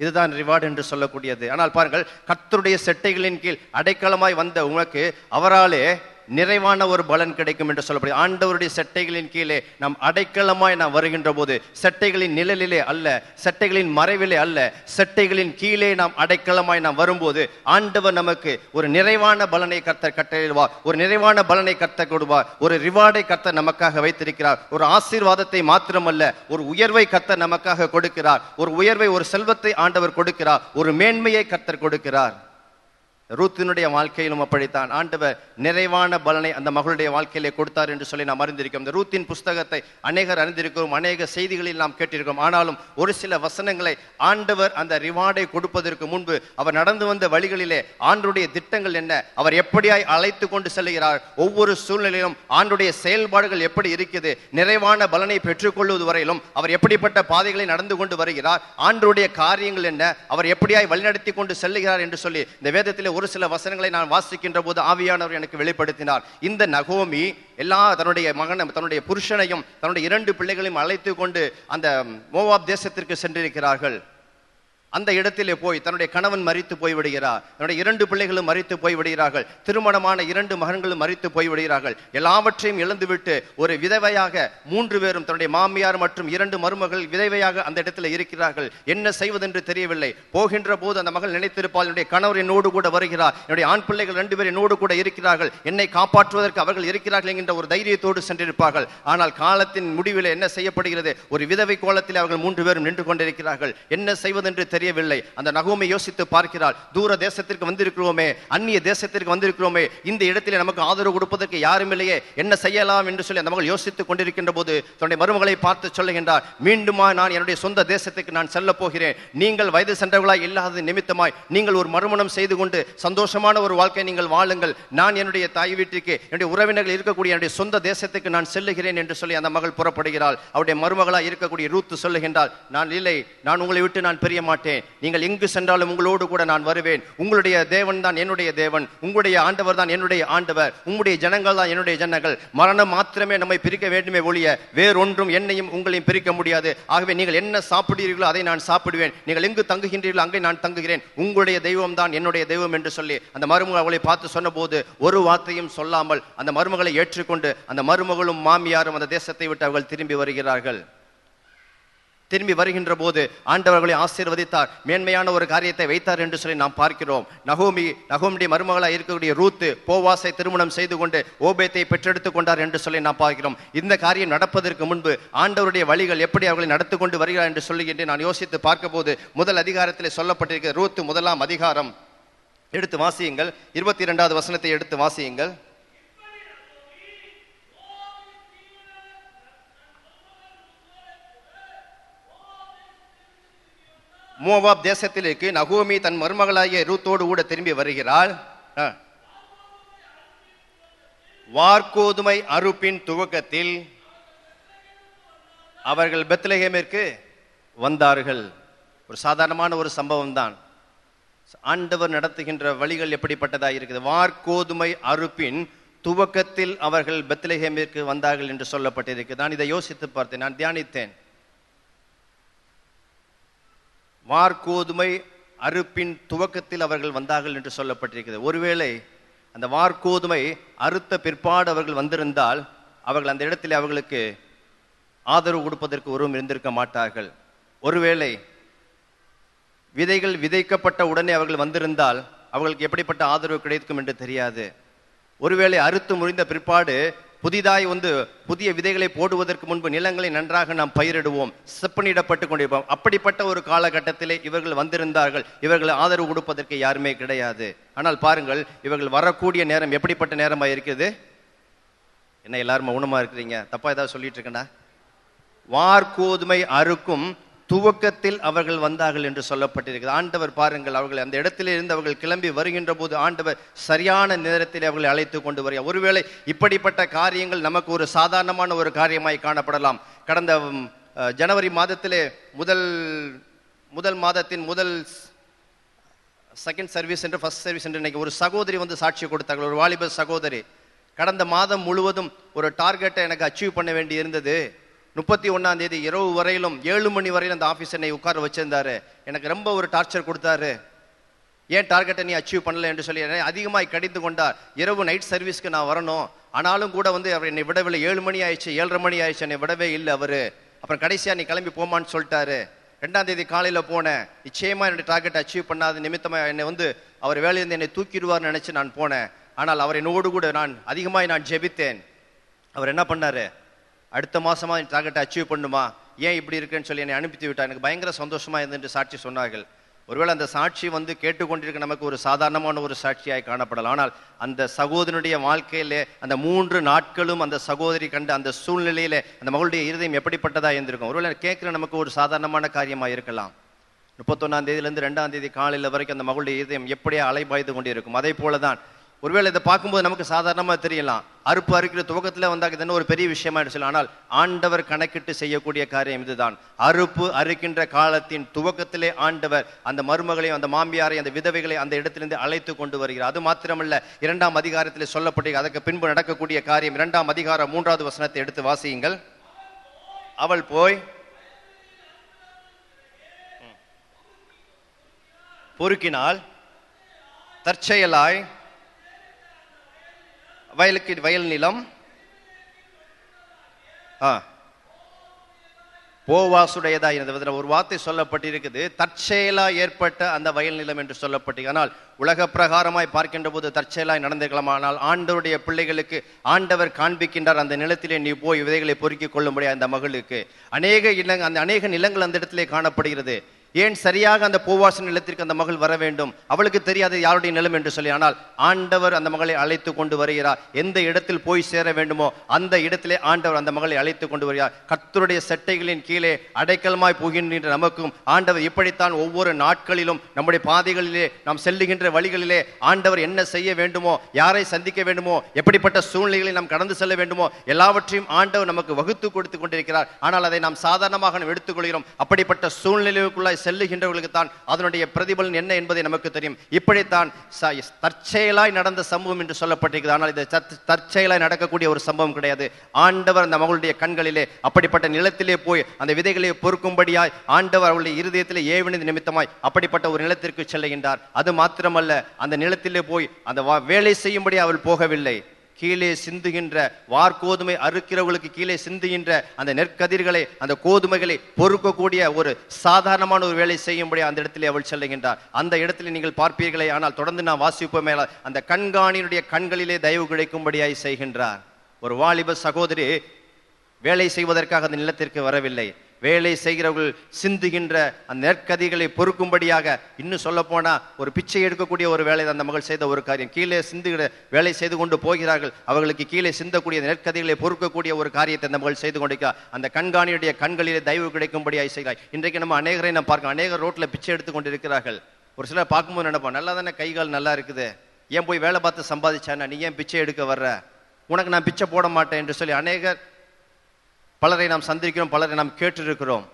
இதுதான் ரிவார்டு என்று சொல்லக்கூடியது. ஆனால் பாருங்கள், கர்த்தருடைய செட்டைகளின் கீழ் அடைக்கலமாய் வந்த உனக்கு அவராலே நிறைவான ஒரு பலன் கிடைக்கும் என்று சொல்லப்படுது. ஆண்டவருடைய செட்டைகளின் கீழே நாம் அடைக்கலமாய் நாம் வருகின்ற போது, செட்டைகளின் நிழலிலே அல்ல, செட்டைகளின் மறைவிலே அல்ல, செட்டைகளின் கீழே நாம் அடைக்கலமாய் நாம் வரும்போது ஆண்டவர் நமக்கு ஒரு நிறைவான பலனை கர்த்தர் கட்டளையிடுவார், ஒரு நிறைவான பலனை கர்த்தர் கொடுப்பார், ஒரு ரிவார்டை கர்த்தர் நமக்காக வைத்திருக்கிறார். ஒரு ஆசீர்வாதத்தை மாத்திரமல்ல, ஒரு உயர்வை கர்த்தர் நமக்காக கொடுக்கிறார். ஒரு உயர்வை, ஒரு செல்வத்தை ஆண்டவர் கொடுக்கிறார், ஒரு மேன்மையை கர்த்தர் கொடுக்கிறார். ரூத்தினுடைய வாழ்க்கையிலும் அப்படித்தான் ஆண்டவர் நிறைவான பலனை அந்த மகளுடைய வாழ்க்கையிலே கொடுத்தார் என்று சொல்லி நாம் அறிந்திருக்கிறோம். இந்த ரூத்தின் புஸ்தகத்தை அநேகர் அறிந்திருக்கிறோம், அநேக செய்திகளில் நாம் கேட்டிருக்கிறோம். ஆனாலும் ஒரு சில வசனங்களை ஆண்டவர் அந்த ரிவார்டை கொடுப்பதற்கு முன்பு அவர் நடந்து வந்த வழிகளிலே ஆண்டவருடைய திட்டங்கள் என்ன, அவர் எப்படியாய் அழைத்து கொண்டு செல்கிறார், ஒவ்வொரு சூழ்நிலையிலும் ஆண்டவருடைய செயல்பாடுகள் எப்படி இருக்குது, நிறைவான பலனை பெற்றுக்கொள்வது வரையிலும் அவர் எப்படிப்பட்ட பாதைகளை நடந்து கொண்டு வருகிறார், ஆண்டவருடைய காரியங்கள் என்ன, அவர் எப்படியாய் வழிநடத்தி கொண்டு செல்லுகிறார் என்று சொல்லி இந்த வேதத்திலே ஒரு சில வசனங்களை நான் வாசிக்கின்ற போது ஆவியானவர் எனக்கு வெளிப்படுத்தினார். இந்த நகோமி தன்னுடைய மகனும் தன்னுடைய புருஷனையும் தன்னுடைய 2 பிள்ளைகளையும் அழைத்து கொண்டு அந்த மோவாப் தேசத்திற்கு சென்றிருக்கிறார்கள். அந்த இடத்திலே போய் தன்னுடைய கணவன் மரித்து போய்விடுகிறார், தன்னுடைய 2 பிள்ளைகளும் மரித்து போய்விடுகிறார்கள், திருமணமான 2 மகன்களும் மரித்து போய்விடுகிறார்கள். எல்லாவற்றையும் இழந்துவிட்டு ஒரு விதவையாக 3 பேரும் தன்னுடைய மாமியார் மற்றும் 2 மருமகள் விதவையாக அந்த இடத்துல இருக்கிறார்கள். என்ன செய்வதென்று தெரியவில்லை. போகின்ற போது அந்த மகள் நினைத்திருப்பாள், என்னுடைய கணவர் என்னோடு கூட வருகிறார், என்னுடைய ஆண் பிள்ளைகள் 2 பேர் என்னோடு கூட இருக்கிறார்கள், என்னை காப்பாற்றுவதற்கு அவர்கள் இருக்கிறார்கள் என்கின்ற ஒரு தைரியத்தோடு சென்றிருப்பார்கள். ஆனால் காலத்தின் முடிவில் என்ன செய்யப்படுகிறது, ஒரு விதவை கோலத்தில் அவர்கள் 3 பேரும் நின்று கொண்டிருக்கிறார்கள். என்ன செய்வதென்று தெரியவில்லை. அந்த நகோமி யோசித்து பார்க்கிறாள், தூர தேசத்திற்கு வந்திருக்கிறோமே, அந்நிய தேசத்திற்கு வந்திருக்கிறோமே, இந்த இடத்திலே நமக்கு ஆதரவு கொடுப்பதற்கு யாரும் இல்லையே, என்ன செய்யலாம் என்று சொல்லி அந்த மகள் யோசித்துக் கொண்டிருக்கின்ற போது தன்னுடைய மருமகளை பார்த்து சொல்லுகின்றார், மீண்டுமா நான் என்னுடைய சொந்த தேசத்துக்கு நான் செல்ல போகிறேன். நீங்கள் வயது சென்றவர்களாய் இல்லாத நிமித்தமாய் நீங்கள் ஒரு மறுமணம் செய்து கொண்டு சந்தோஷமான ஒரு வாழ்க்கை நீங்கள் வாழுங்கள். நான் என்னுடைய தாய் வீட்டுக்கு, என்னுடைய உறவினர்கள் இருக்கக்கூடிய என்னுடைய சொந்த தேசத்துக்கு நான் செல்லுகிறேன் என்று சொல்லி அந்த மகள் புறப்படுகிறாள். அவருடைய மருமகளாய் இருக்கக்கூடிய ரூத் சொல்லுகின்றாள், நான் இல்லை, நான் உங்களை விட்டு நான் பிரிய மாட்டேன், நீங்கள் எங்கு சென்றாலும் உங்களோடு கூட நான் வருவேன். உங்களுடைய தேவன் தான் என்னுடைய தேவன், உங்களுடைய ஆண்டவர் தான் என்னுடைய ஆண்டவர், உங்களுடைய ஜனங்கள் தான் என்னுடைய ஜனங்கள். மரணம் மாத்திரமே நம்மை பிரிக்க வேண்டுமே ஒழிய வேறொன்றும் என்னையும் உங்களையும் பிரிக்க முடியாது. ஆகவே நீங்கள் என்ன சாப்பிடுகிறீர்களோ அதை நான் சாப்பிடுவேன், நீங்கள் எங்கு தங்குகின்றீர்களோ அங்கே நான் தங்குகிறேன், உங்களுடைய தெய்வம் தான் என்னுடைய தெய்வம் என்று சொல்லி அந்த மருமகள் அவளை பார்த்து சொன்ன போது ஒரு வார்த்தையும் சொல்லாமல் அந்த மருமகளை ஏற்றுக்கொண்டு அந்த மருமகளும் மாமியாரும் அந்த தேசத்தை விட்டு அவர்கள் திரும்பி வருகிறார்கள். திரும்பி வருகின்ற போது ஆண்டவர்களை ஆசீர்வதித்தார், மேன்மையான ஒரு காரியத்தை வைத்தார் என்று சொல்லி நாம் பார்க்கிறோம். நகோமியுடைய மருமகளாக இருக்கக்கூடிய ரூத் போவாசை திருமணம் செய்து கொண்டு ஓபேத்தை பெற்றெடுத்துக் கொண்டார் என்று சொல்லி நாம் பார்க்கிறோம். இந்த காரியம் நடப்பதற்கு முன்பு ஆண்டவருடைய வழிகள் எப்படி அவர்களை நடத்தி கொண்டு வருகிறார் என்று சொல்லுகின்ற நான் யோசித்து பார்க்க போது முதல் அதிகாரத்தில் சொல்லப்பட்டிருக்கிற ரூத் 1ஆம் அதிகாரம் எடுத்து வாசியுங்கள், 22வது வசனத்தை எடுத்து வாசியுங்கள். மோவாப் தேசத்திற்கு நகோமி தன் மருமகளாகிய ரூத்தோடு கூட திரும்பி வருகிறாள். வார்கோதுமை அறுப்பின் துவக்கத்தில் அவர்கள் பெத்லகேமிற்கு வந்தார்கள். ஒரு சாதாரணமான ஒரு சம்பவம் தான். ஆண்டவர் நடத்துகின்ற வழிகள் எப்படிப்பட்டதாக இருக்குது. வார்கோதுமை அறுப்பின் துவக்கத்தில் அவர்கள் பெத்லகேமிற்கு வந்தார்கள் என்று சொல்லப்பட்டிருக்கு. நான் இதை யோசித்து பார்த்தேன், நான் தியானித்தேன். வார்கோதுமை அறுப்பின் துவக்கத்தில் அவர்கள் வந்தார்கள் என்று சொல்லப்பட்டிருக்கிறது. ஒருவேளை அந்த வார்கோதுமை அறுத்த பிற்பாடு அவர்கள் வந்திருந்தால் அவர்கள் அந்த இடத்தில் அவர்களுக்கு ஆதரவு கொடுப்பதற்கு ஒருவரும் இருந்திருக்க மாட்டார்கள். ஒருவேளை விதைகள் விதைக்கப்பட்ட உடனே அவர்கள் வந்திருந்தால் அவர்களுக்கு எப்படிப்பட்ட ஆதரவு கிடைக்கும் என்று தெரியாது. ஒருவேளை அறுத்து முறிந்த பிற்பாடு புதிதாய் புதிய விதைகளை போடுவதற்கு முன்பு நிலங்களை நன்றாக நாம் பயிரிடுவோம், செப்பனிடப்பட்டு கொண்டிருப்போம். அப்படிப்பட்ட ஒரு காலகட்டத்திலே இவர்கள் வந்திருந்தார்கள். இவர்கள் ஆதரவு கொடுப்பதற்கு யாருமே கிடையாது. ஆனால் பாருங்கள், இவர்கள் வரக்கூடிய நேரம் எப்படிப்பட்ட நேரமா இருக்குது. என்ன எல்லாரும் மௌனமா இருக்கிறீங்க? தப்பா ஏதாவது சொல்லிட்டு இருக்கேன்னா? வார்கோதுமை அறுக்கும் துவக்கத்தில் அவர்கள் வந்தார்கள் என்று சொல்லப்பட்டிருக்கிறது. ஆண்டவர் பாருங்கள், அவர்கள் அந்த இடத்திலே இருந்து அவர்கள் கிளம்பி வருகின்ற போது ஆண்டவர் சரியான நேரத்தில் அவர்களை அழைத்து கொண்டு வருகிறார். ஒருவேளை இப்படிப்பட்ட காரியங்கள் நமக்கு ஒரு சாதாரணமான ஒரு காரியமாய் காணப்படலாம். கடந்த ஜனவரி மாதத்திலே முதல் மாதத்தின் செகண்ட் சர்வீஸ் என்று ஃபர்ஸ்ட் சர்வீஸ் என்று இன்னைக்கு ஒரு சகோதரி சாட்சி கொடுத்தார்கள். ஒரு வாலிப சகோதரி, கடந்த மாதம் முழுவதும் ஒரு டார்கெட்டை எனக்கு அச்சீவ் பண்ண வேண்டி இருந்தது. 31ஆம் தேதி இரவு வரையிலும் 7 மணி வரையிலும் அந்த ஆஃபீஸ் என்னை உட்கார வச்சிருந்தாரு. எனக்கு ரொம்ப ஒரு டார்ச்சர் கொடுத்தாரு. ஏன் டார்கெட்டை நீ அச்சீவ் பண்ணல என்று சொல்லி அதிகமாய் கடிந்து கொண்டார். இரவு நைட் சர்வீஸ்க்கு நான் வரணும், ஆனாலும் கூட வந்து அவர் என்னை விடவில்லை. 7 மணி ஆயிடுச்சு, 7:30 மணி ஆயிடுச்சு, என்னை விடவே இல்லை அவரு. அப்புறம் கடைசியா நீ கிளம்பி போமான்னு சொல்லிட்டாரு. 2ஆம் தேதி காலையில போனேன். நிச்சயமா என்னுடைய டார்கெட் அச்சீவ் பண்ணாத நிமித்தமா என்னை வந்து அவர் வேலையிலிருந்து என்னை தூக்கிடுவார்னு நினைச்சு நான் போனேன். ஆனால் அவர் என்னோடு கூட நான் அதிகமாய் நான் ஜெபித்தேன். அவர் என்ன பண்ணாரு, அடுத்த மாசமா என் டார்கெட்டை அச்சீவ் பண்ணுமா, ஏன் இப்படி இருக்குன்னு சொல்லி என்னை அனுப்பி விட்டார். எனக்கு பயங்கர சந்தோஷமா இருந்துட்டு சாட்சி சொன்னார்கள். ஒருவேளை அந்த சாட்சி வந்து கேட்டுக்கொண்டிருக்க நமக்கு ஒரு சாதாரணமான ஒரு சாட்சியாய் காணப்படலாம். ஆனால் அந்த சகோதரனுடைய வாழ்க்கையிலே அந்த 3 நாட்களும் அந்த சகோதரி கண்ட அந்த சூழ்நிலையிலே அந்த மகளுடைய இருதயம் எப்படிப்பட்டதா இருந்திருக்கும். ஒருவேளை கேட்கிற நமக்கு ஒரு சாதாரணமான காரியமா இருக்கலாம். 31ஆம் தேதியிலிருந்து 2ஆம் தேதி காலையில் வரைக்கும் அந்த மகளுடைய இருதயம் எப்படியா அலைபாய்ந்து கொண்டிருக்கும். அதே போலதான் ஒருவேளை இதை பார்க்கும்போது நமக்கு சாதாரணமா தெரியலாம். அறுப்பு அறுக்கிற துவக்கத்துல வந்தாக்க இது ஒரு பெரிய விஷயமா சொல்லலாம். ஆனால் ஆண்டவர் கணக்கிட்டு செய்யக்கூடிய காரியம் இதுதான். அறுப்பு அறுக்கின்ற காலத்தின் துவக்கத்திலே ஆண்டவர் அந்த மருமகளையும் அந்த மாமியாரை அந்த விதவைகளை அந்த இடத்திலிருந்து அழைத்து கொண்டு வருகிறார். அது மாத்திரமல்ல, 2ஆம் அதிகாரத்திலே சொல்லப்பட்டு அதற்கு பின்பு நடக்கக்கூடிய காரியம். 2ஆம் அதிகாரம் 3வது வசனத்தை எடுத்து வாசியுங்கள். அவள் போய் பொறுக்கினால் தற்செயலாய் வயல் நிலம் போவாசுடையதா இருந்தது. ஒரு வார்த்தை சொல்லப்பட்டிருக்குது, தற்செயலா ஏற்பட்ட அந்த வயல் நிலம் என்று சொல்லப்பட்டு. ஆனால் உலக பிரகாரமாய் பார்க்கின்ற போது தற்செயலாய் நடந்திருக்கலாம். ஆனால் ஆண்டவருடைய பிள்ளைகளுக்கு ஆண்டவர் காண்பிக்கின்றார், அந்த நிலத்திலே நீ போய் விதைகளை பொறுக்கிக் கொள்ளும்படி அந்த மகளுக்கு அநேக நிலங்கள் அந்த இடத்திலே காணப்படுகிறது. ஏன் சரியாக அந்த போவாசு நிலத்திற்கு அந்த மகள் வர வேண்டும்? அவளுக்கு தெரியாது யாருடைய நிலம் என்று சொல்லி. ஆனால் ஆண்டவர் அந்த மகளை அழைத்து கொண்டு வருகிறார். எந்த இடத்தில் போய் சேர வேண்டுமோ அந்த இடத்திலே ஆண்டவர் அந்த மகளை அழைத்து கொண்டு வருகிறார். கர்த்தருடைய செட்டைகளின் கீழே அடைக்கலமாய் போகின்ற நமக்கும் ஆண்டவர் இப்படித்தான் ஒவ்வொரு நாட்களிலும் நம்முடைய பாதைகளிலே நாம் செல்லுகின்ற வழிகளிலே ஆண்டவர் என்ன செய்ய வேண்டுமோ, யாரை சந்திக்க வேண்டுமோ, எப்படிப்பட்ட சூழ்நிலைகளை நாம் கடந்து செல்ல வேண்டுமோ எல்லாவற்றையும் ஆண்டவர் நமக்கு வகுத்து கொடுத்து கொண்டிருக்கிறார். ஆனால் அதை நாம் சாதாரணமாக எடுத்துக்கொள்கிறோம். அப்படிப்பட்ட சூழ்நிலைக்குள்ளாய் செல்லுகின்றவர்களுக்கு தான் அதனுடைய பிரதிபலன் என்ன என்பதை நமக்கு தெரியும். இப்படித்தான் தற்செயலாய் நடந்த சம்பவம் என்று சொல்லப்பட்டிருக்கிறது. ஆனால் இது தற்செயலாய் நடக்கக்கூடிய ஒரு சம்பவம் கிடையாது. ஆண்டவர் அந்த மகளுடைய கண்களிலே அப்படிப்பட்ட நிலத்திலே போய் அந்த விதைகளை பொறுக்கும்படியாய் ஆண்டவர் அவளுடைய இருதயத்திலே ஏவினது நிமித்தமாய் அப்படிப்பட்ட ஒரு நிலத்திற்கு செல்லுகின்றார். அது மாத்திரமல்ல, அந்த நிலத்திலே போய் அந்த வேலை செய்யும்படி அவள் போகவில்லை. கீழே சிந்துகின்ற வார்கோதுமை அறுக்கிறவர்களுக்கு கீழே சிந்துகின்ற அந்த நெற்கதிர்களை அந்த கோதுமைகளை பொறுக்கக்கூடிய ஒரு சாதாரணமான ஒரு வேலை செய்யும்படி அந்த இடத்திலே அவள் செல்லுகின்றார். அந்த இடத்திலே நீங்கள் பார்ப்பீர்களே, ஆனால் தொடர்ந்து நான் வாசிப்போமே, அந்த கண்காணியினுடைய கண்களிலே தயவு கிடைக்கும்படியாய் செய்கின்றார். ஒரு வாலிப சகோதரி வேலை செய்வதற்காக அந்த நிலத்திற்கு வரவில்லை. வேலை செய்கிறவர்கள் சிந்துகின்ற அந்த நெற்கதிகளை பொறுக்கும்படியாக, இன்னும் சொல்ல போனா ஒரு பிச்சை எடுக்கக்கூடிய ஒரு வேலை அந்த மகள் செய்த ஒரு காரியம். கீழே சிந்துகிற வேலை செய்து கொண்டு போகிறார்கள். அவர்களுக்கு கீழே சிந்தக்கூடிய நெற்கதிகளை பொறுக்கக்கூடிய ஒரு காரியத்தை அந்த மகள் செய்து கொண்டிருக்கிறார். அந்த கண்காணியுடைய கண்களிலே தயவு கிடைக்கும்படியாய் செய்கிறார். இன்றைக்கு நம்ம அநேகரை நம்ம பார்க்கணும். அநேகர் ரோட்ல பிச்சை எடுத்து கொண்டு இருக்கிறார்கள். ஒரு சிலர் பார்க்கும்போது நினைப்போம், நல்லா தானே கைகால் நல்லா இருக்குது, ஏன் போய் வேலை பார்த்து சம்பாதிச்சானா, நீ ஏன் பிச்சை எடுக்க வர்ற, உனக்கு நான் பிச்சை போட மாட்டேன் என்று சொல்லி அநேகர் பலரை நாம் சந்திக்கிறோம், பலரை நாம் கேட்டிருக்கிறோம்.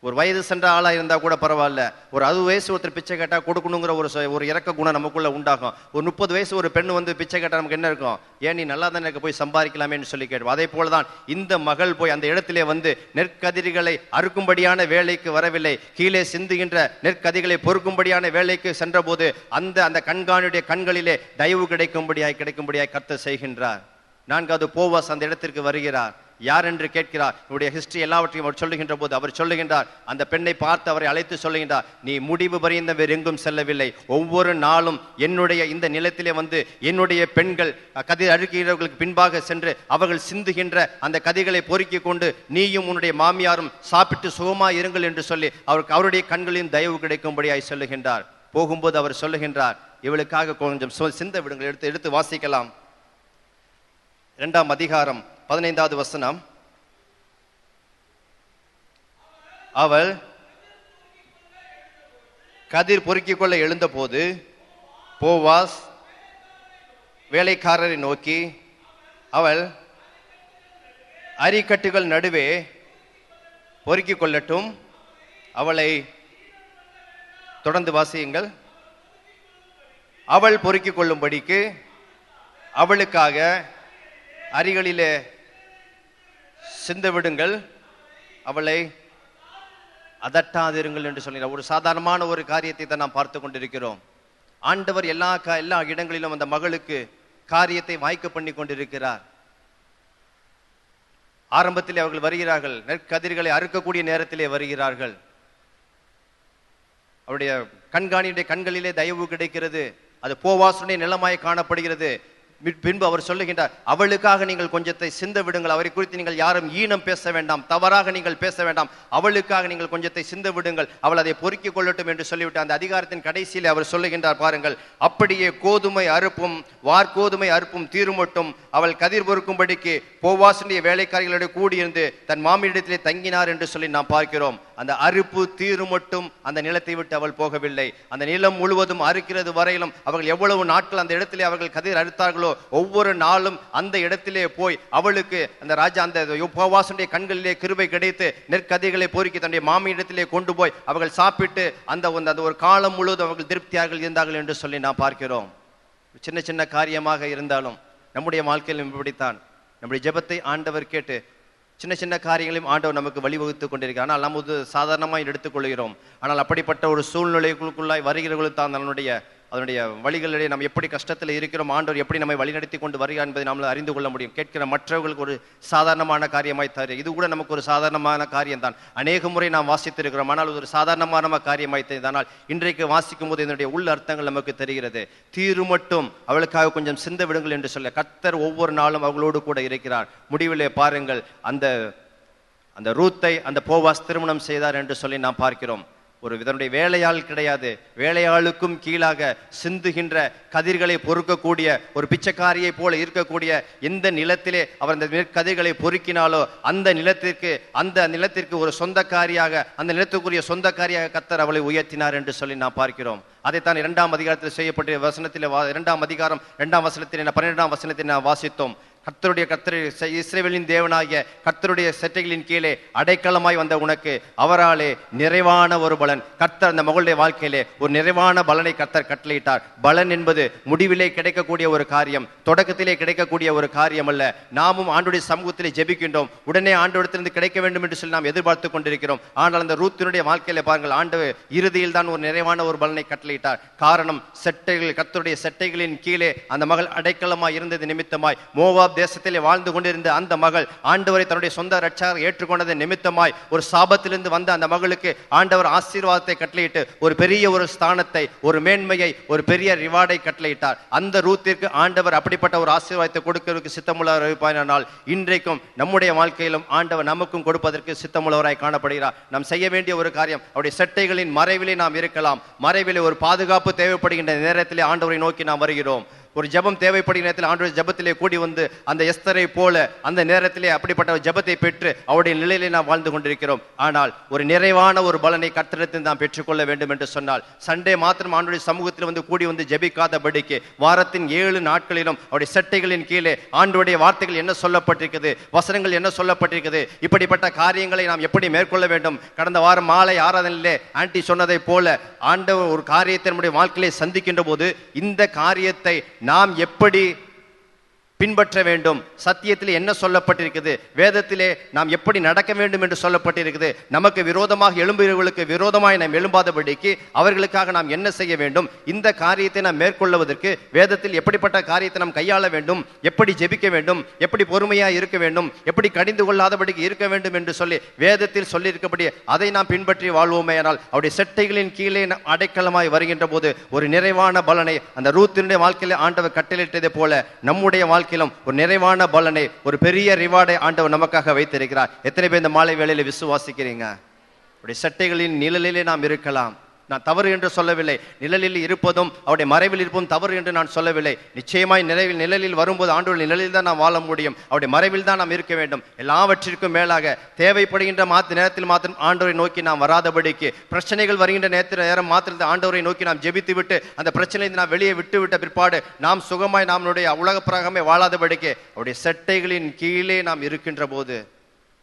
ஒரு வயது சென்ற ஆளா இருந்தா கூட பரவாயில்ல, ஒரு 60 வயசு ஒருத்தர் பிச்சை கேட்டா கொடுக்கணுங்கிற ஒரு இறக்க குணம் நமக்குள்ள உண்டாகும். ஒரு 30 வயசு ஒரு பெண்ணு வந்து பிச்சை கேட்டா நமக்கு என்ன இருக்கும், ஏன் நீ நல்லா தானே போய் சம்பாதிக்கலாமேன்னு சொல்லி கேட்போம். அதே போலதான் இந்த மகள் போய் அந்த இடத்திலே வந்து நெற்கதிர்களை அறுக்கும்படியான வேலைக்கு வரவில்லை. கீழே சிந்துகின்ற நெற்கதிர்களை பொறுக்கும்படியான வேலைக்கு சென்ற போது அந்த கண்காணியுடைய கண்களிலே தயவு கிடைக்கும்படியாய் கர்த்தர் செய்கின்றார். 4வது போவாஸ் அந்த இடத்திற்கு வருகிறார். யார் என்று கேட்கிறார். இவருடைய ஹிஸ்டரி எல்லாவற்றையும் அவர் சொல்லுகின்ற போது அவர் சொல்லுகின்றார், அந்த பெண்ணை பார்த்து அவரை அழைத்து சொல்லுகின்றார், நீ முடிவு பரியந்த வேறு எங்கும் செல்லவில்லை. ஒவ்வொரு நாளும் என்னுடைய இந்த நிலத்திலே வந்து என்னுடைய பெண்கள் கதிர் அழுகிறவர்களுக்கு பின்பாக சென்று அவர்கள் சிந்துகின்ற அந்த கதிர்களை பொறுக்கிக் கொண்டு நீயும் உன்னுடைய மாமியாரும் சாப்பிட்டு சுகமா இருங்கள் என்று சொல்லி அவருடைய கண்களின் தயவு கிடைக்கும்படியாய் சொல்லுகின்றார். போகும்போது அவர் சொல்லுகின்றார், இவளுக்காக கொஞ்சம் சிந்த விடுங்கள். எடுத்து வாசிக்கலாம். 2ஆம் அதிகாரம் 15வது வசனம். அவள் கதிர் பொறுக்கிக் கொள்ள எழுந்த போது போவாஸ் வேலைக்காரரை நோக்கி, அவள் அரிக்கட்டுகள் நடுவே பொறுக்கிக் கொள்ளட்டும், அவளை தொடர்ந்து வாசியுங்கள். அவள் பொறுக்கிக் கொள்ளும்படிக்கு அவளுக்காக அரிகளிலே சிந்த விடுங்கள், அவளை அதட்டாதிருங்கள் என்று சொல்கிறார். ஒரு சாதாரணமான ஒரு காரியத்தை தான் நாம் பார்த்து கொண்டிருக்கிறோம். ஆண்டவர் எல்லா இடங்களிலும் அந்த மகளுக்கு காரியத்தை வாய்க்க பண்ணி கொண்டிருக்கிறார். ஆரம்பத்திலே அவர்கள் வருகிறார்கள், நெற்கதிர்களை அறுக்கக்கூடிய நேரத்திலே வருகிறார்கள். அவருடைய கண்காணியுடைய கண்களிலே தயவு கிடைக்கிறது. அது போவாசுடைய நிலமாய் காணப்படுகிறது. பின்பு அவர் சொல்லுகின்றார், அவளுக்காக நீங்கள் கொஞ்சத்தை சிந்த விடுங்கள், அவரை குறித்து நீங்கள் யாரும் ஈனம் பேச வேண்டாம், தவறாக நீங்கள் பேச வேண்டாம், அவளுக்காக நீங்கள் கொஞ்சத்தை சிந்த விடுங்கள், அவள் அதை பொறுக்கிக் கொள்ளட்டும் என்று சொல்லிவிட்டு அந்த அதிகாரத்தின் கடைசியிலே அவர் சொல்லுகின்றார் பாருங்கள், அப்படியே கோதுமை அறுப்பும் வார்கோதுமை அறுப்பும் தீருமட்டும் அவள் கதிர் பொறுக்கும்படிக்கு போவாசுடைய வேலைக்காரிகளோடு கூடியிருந்து தன் மாமியிடத்திலே தங்கினார் என்று சொல்லி நாம் பார்க்கிறோம். அந்த அறுப்பு தீருமட்டும் அந்த நிலத்தை விட்டு அவள் போகவில்லை. அந்த நிலம் முழுவதும் அறுக்கிறது வரையிலும் அவர்கள் எவ்வளவு நாட்கள் அந்த இடத்திலே அவர்கள் கதிர் அறுத்தார்களோ ஒவ்வொரு நாளும் அந்த இடத்திலே போய் அவளுக்கு அந்த ராஜா அந்த உபவாசனுடைய கண்களிலே கிருபை கிடைத்து நெற்கதிர்களை பொறுக்கி தன்னுடைய மாமியிடத்திலே கொண்டு போய் அவர்கள் சாப்பிட்டு அந்த ஒரு காலம் முழுவதும் அவர்கள் திருப்தியாக இருந்தார்கள் என்று சொல்லி நாம் பார்க்கிறோம். சின்ன சின்ன காரியமாக இருந்தாலும் நம்முடைய வாழ்க்கையிலும் இப்படித்தான். நம்முடைய ஜெபத்தை ஆண்டவர் கேட்டு சின்ன சின்ன காரியங்களையும் ஆண்டவர் நமக்கு வழிவகுத்து கொண்டிருக்கிறார். ஆனால் நம்ம சாதாரணமாக எடுத்துக்கொள்கிறோம். ஆனால் அப்படிப்பட்ட ஒரு சூழ்நிலைக்குள்ளாய் வருகிறவர்களுக்கு தான் அதனுடைய வழிகளிலே நாம் எப்படி கஷ்டத்தில் இருக்கிறோம், ஆண்டவர் எப்படி நம்மை வழிநடத்தி கொண்டு வருகிறார் என்பதை நம்மளால் அறிந்து கொள்ள முடியும். கேட்கிற மற்றவர்களுக்கு ஒரு சாதாரணமான காரியமாய் தரு, இது கூட நமக்கு ஒரு சாதாரணமான காரியம் தான். அநேக முறை நாம் வாசித்திருக்கிறோம், ஆனால் ஒரு சாதாரணமான காரியமாய் தெரியுது. ஆனால் இன்றைக்கு வாசிக்கும் போது இதனுடைய உள் அர்த்தங்கள் நமக்கு தெரிகிறது. தீரு மட்டும் அவளுக்காக கொஞ்சம் சிந்த விடுங்கள் என்று சொல்ல கர்த்தர் ஒவ்வொரு நாளும் அவர்களோடு கூட இருக்கிறார். முடிவிலே பாருங்கள், அந்த ரூத்தை அந்த போவாஸ் திருமணம் செய்தார் என்று சொல்லி நாம் பார்க்கிறோம். ஒரு இதனுடைய வேலையாள் கிடையாது, வேலையாளுக்கும் கீழாக சிந்துகின்ற கதிர்களை பொறுக்கக்கூடிய ஒரு பிச்சைக்காரியை போல இருக்கக்கூடிய எந்த நிலத்திலே அவர் அந்த கதிர்களை பொறுக்கினாலோ அந்த நிலத்திற்கு ஒரு சொந்தக்காரியாக, அந்த நிலத்துக்குரிய சொந்தக்காரியாக கர்த்தர் அவளை உயர்த்தினார் என்று சொல்லி நாம் பார்க்கிறோம். அதைத்தான் 2ஆம் அதிகாரத்தில் செய்யப்பட்ட வசனத்தில் 2ஆம் அதிகாரம் 2ஆம் வசனத்தில் 12ஆம் வசனத்தில் நாம் வாசித்தோம். கர்த்தர் இஸ்ரவேலின் தேவனாகிய கர்த்தருடைய செட்டைகளின் கீழே அடைக்கலமாய் வந்த உனக்கு அவராலே நிறைவான ஒரு பலன். கர்த்தர் அந்த மகளுடைய வாழ்க்கையிலே ஒரு நிறைவான பலனை கர்த்தர் கட்டளையிட்டார். பலன் என்பது முடிவிலே கிடைக்கக்கூடிய ஒரு காரியம், தொடக்கத்திலே கிடைக்கக்கூடிய ஒரு காரியம் அல்ல. நாமும் ஆண்டவருடைய சமூகத்திலே ஜெபிக்கின்றோம், உடனே ஆண்டவரிடத்திலிருந்து கிடைக்க வேண்டும் என்று சொல்லி நாம் எதிர்பார்த்து கொண்டிருக்கிறோம். ஆனால் அந்த ரூத்தினுடைய வாழ்க்கையில பாருங்கள், ஆண்டவர் இறுதியில் தான் ஒரு நிறைவான ஒரு பலனை கட்டளையிட்டார். காரணம், கர்த்தருடைய செட்டைகளின் கீழே அந்த மகள் அடைக்கலமாய் இருந்தது நிமித்தமாய் மோவாப் தேசத்திலே வாழ்ந்து கொண்டிருந்த அந்த மகள் ஆண்டவரை தன்னுடைய சொந்த ரட்சகர் ஏற்றுக்கொண்டது நிமித்தமாய் ஒரு சாபத்திலிருந்து வந்த அந்த மகளுக்கு ஆண்டவர் ஆசீர்வாதத்தை கட்டளையிட்டு ஒரு பெரிய ஒரு ஸ்தானத்தை, ஒரு மேன்மையை, ஒரு பெரிய ரிவார்டை கட்டளையிட்டார். அந்த ரூத்திற்கு ஆண்டவர் அப்படிப்பட்ட ஒரு ஆசீர்வாதத்தை கொடுக்கிறதுக்கு சித்தமுள்ளவர் இருப்பானால் இன்றைக்கும் நம்முடைய வாழ்க்கையிலும் ஆண்டவர் நமக்கும் கொடுப்பதற்கு சித்தமுள்ளவராய் காணப்படுகிறார். நாம் செய்ய வேண்டிய ஒரு காரியம், அவருடைய செட்டைகளின் மறைவிலே நாம் இருக்கலாம். மறைவிலே ஒரு பாதுகாப்பு தேவைப்படுகின்ற நேரத்திலே ஆண்டவரை நோக்கி நாம் வருகிறோம். ஒரு ஜெபம் தேவைப்படுகிற நேரத்தில் ஆண்டவர் ஜெபத்திலே கூடி வந்து அந்த எஸ்தரை போல அந்த நேரத்திலே அப்படிப்பட்ட ஜெபத்தை பெற்று அவருடைய நிலையிலே நாம் வாழ்ந்து கொண்டிருக்கிறோம். ஆனால் ஒரு நிறைவான ஒரு பலனை கர்த்தரிடத்தில் நாம் பெற்றுக்கொள்ள வேண்டும் என்று சொன்னால் சண்டே மாத்திரம் ஆண்டவருடைய சமூகத்தில் வந்து கூடி வந்து ஜெபிக்காதபடிக்கு வாரத்தின் 7 நாட்களிலும் அவருடைய செட்டைகளின் கீழே ஆண்டவருடைய வார்த்தைகள் என்ன சொல்லப்பட்டிருக்கிறது, வசனங்கள் என்ன சொல்லப்பட்டிருக்கிறது, இப்படிப்பட்ட காரியங்களை நாம் எப்படி மேற்கொள்ள வேண்டும். கடந்த வாரம் மாலை ஆராதனையிலே ஆண்டி சொன்னதை போல ஆண்டவர் ஒரு காரியத்தை நம்முடைய வாழ்க்கையிலே சந்திக்கின்ற போது இந்த காரியத்தை நாம் எப்படி பின்பற்ற வேண்டும், சத்தியத்தில் என்ன சொல்லப்பட்டிருக்கிறது, வேதத்திலே நாம் எப்படி நடக்க வேண்டும் என்று சொல்லப்பட்டிருக்கிறது, நமக்கு விரோதமாக எழும்புகிறவர்களுக்கு விரோதமாய் நாம் எழும்பாதபடிக்கு அவர்களுக்காக நாம் என்ன செய்ய வேண்டும், இந்த காரியத்தை நாம் மேற்கொள்வதற்கு வேதத்தில் எப்படிப்பட்ட காரியத்தை நாம் கையாள வேண்டும், எப்படி ஜெபிக்க வேண்டும், எப்படி பொறுமையாக இருக்க வேண்டும், எப்படி கடிந்து கொள்ளாதபடிக்கு இருக்க வேண்டும் என்று சொல்லி வேதத்தில் சொல்லியிருக்கபடி அதை நாம் பின்பற்றி வாழ்வோமேயானால் அவருடைய செட்டைகளின் கீழே அடைக்கலமாய் வருகின்ற போது ஒரு நிறைவான பலனை அந்த ரூத்தினுடைய வாழ்க்கையில ஆண்டவர் கட்டளையிட்டதை போல நம்முடைய ஒரு நிறைவான பலனை, ஒரு பெரிய ரிவார்டை ஆண்டவர் நமக்காக வைத்திருக்கிறார். எத்தனை பேர் இந்த மாலை வேளையில விசுவாசிக்கிறீங்க? சட்டைகளின் நிழலிலே நாம் இருக்கலாம். நான் தவறு என்று சொல்லவில்லை, நிழலில் இருப்பதும் அவருடைய மறைவில் இருப்பதும் தவறு என்று நான் சொல்லவில்லை. நிச்சயமாய் நிழலில் வரும்போது ஆண்டவர் நிழலில் தான் நாம் வாழ முடியும், அவருடைய மறைவில் தான் நாம் இருக்க வேண்டும். எல்லாவற்றிற்கும் மேலாக தேவைப்படுகின்ற நேரத்தில் மாத்திரம் ஆண்டவரை நோக்கி நாம் வராதபடிக்கு, பிரச்சனைகள் வருகின்ற நேரம் மாத்திரம் ஆண்டவரை நோக்கி நாம் ஜெபித்து விட்டு அந்த பிரச்சனையை நாம் வெளியே விட்டு பிற்பாடு நாம் சுகமாய் நம்மளுடைய உலக பிரகாமே வாழாதபடிக்கு அவருடைய செட்டைகளின் கீழே நாம் இருக்கின்ற போது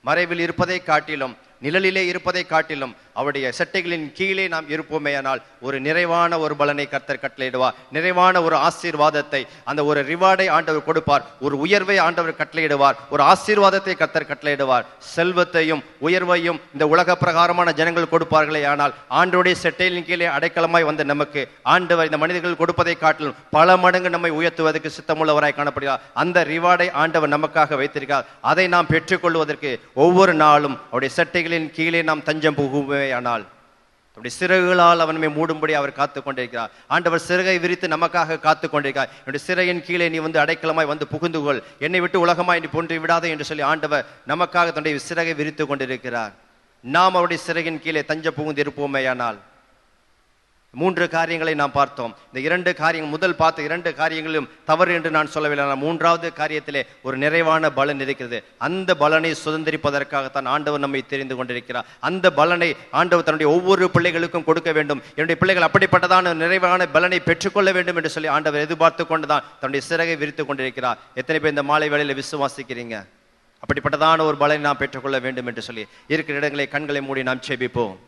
மறைவில் இருப்பதை காட்டிலும் நிழலிலே இருப்பதை காட்டிலும் அவருடைய செட்டைகளின் கீழே நாம் இருப்போமேயானால் ஒரு நிறைவான ஒரு பலனை கர்த்தர் கட்டளையிடுவார். நிறைவான ஒரு ஆசீர்வாதத்தை, அந்த ஒரு ரிவார்டை ஆண்டவர் கொடுப்பார். ஒரு உயர்வை ஆண்டவர் கட்டளையிடுவார். ஒரு ஆசீர்வாதத்தை கர்த்தர் கட்டளையிடுவார். செல்வத்தையும் உயர்வையும் இந்த உலக பிரகாரமான ஜனங்கள் கொடுப்பார்களே, ஆனால் ஆண்டவருடைய செட்டையின் கீழே அடைக்கலமாய் வந்த நமக்கு ஆண்டவர் இந்த மனிதர்கள் கொடுப்பதை காட்டிலும் பல மடங்கு நம்மை உயர்த்துவதற்கு சித்தமுள்ளவராய் காணப்படுகிறார். அந்த ரிவார்டை ஆண்டவர் நமக்காக வைத்திருக்கிறார். அதை நாம் பெற்றுக்கொள்வதற்கு ஒவ்வொரு நாளும் அவருடைய செட்டைகளின் கீழே நாம் தஞ்சம் புகுவே ஆனால் அவருடைய சிறகுகளால் அவனை மூடும்படி அவர் காத்து கொண்டிருக்கிறார். ஆண்டவர் சிறகை விரித்து நமக்காக காத்து கொண்டிருக்கிறார். என்னுடைய சிறையின் கீழே நீ வந்து அடைக்கலமாய் வந்து புகுந்துகொள், என்னை விட்டு உலகமாய் நீ போன்று விடாதே என்று சொல்லி ஆண்டவர் நமக்காக தன்னுடைய சிறகை விரித்து கொண்டிருக்கிறார். நாம் அவருடைய சிறகின் கீழே தஞ்சம் புகுந்து இருப்போமேயானால் 3 காரியங்களை நாம் பார்த்தோம். இந்த 2 காரியங்கள், முதல் பார்த்த 2 காரியங்களும் தவறு என்று நான் சொல்லவில்லை. மூன்றாவது காரியத்திலே ஒரு நிறைவான பலன் இருக்கிறது. அந்த பலனை சுதந்திரிப்பதற்காகத்தான் ஆண்டவர் நம்மை தெரிந்து கொண்டிருக்கிறார். அந்த பலனை ஆண்டவர் தன்னுடைய ஒவ்வொரு பிள்ளைகளுக்கும் கொடுக்க வேண்டும். என்னுடைய பிள்ளைகள் அப்படிப்பட்டதான நிறைவான பலனை பெற்றுக்கொள்ள வேண்டும் என்று சொல்லி ஆண்டவர் எதிர்பார்த்து கொண்டுதான் தன்னுடைய சிறகை விரித்து கொண்டிருக்கிறார். எத்தனை பேர் இந்த மாலை வேளையில விசுவாசிக்கிறீங்க? அப்படிப்பட்டதான ஒரு பலனை நாம் பெற்றுக்கொள்ள வேண்டும் என்று சொல்லி இருக்கிற இடங்களை கண்களை மூடி நாம் ஜெபிப்போம்.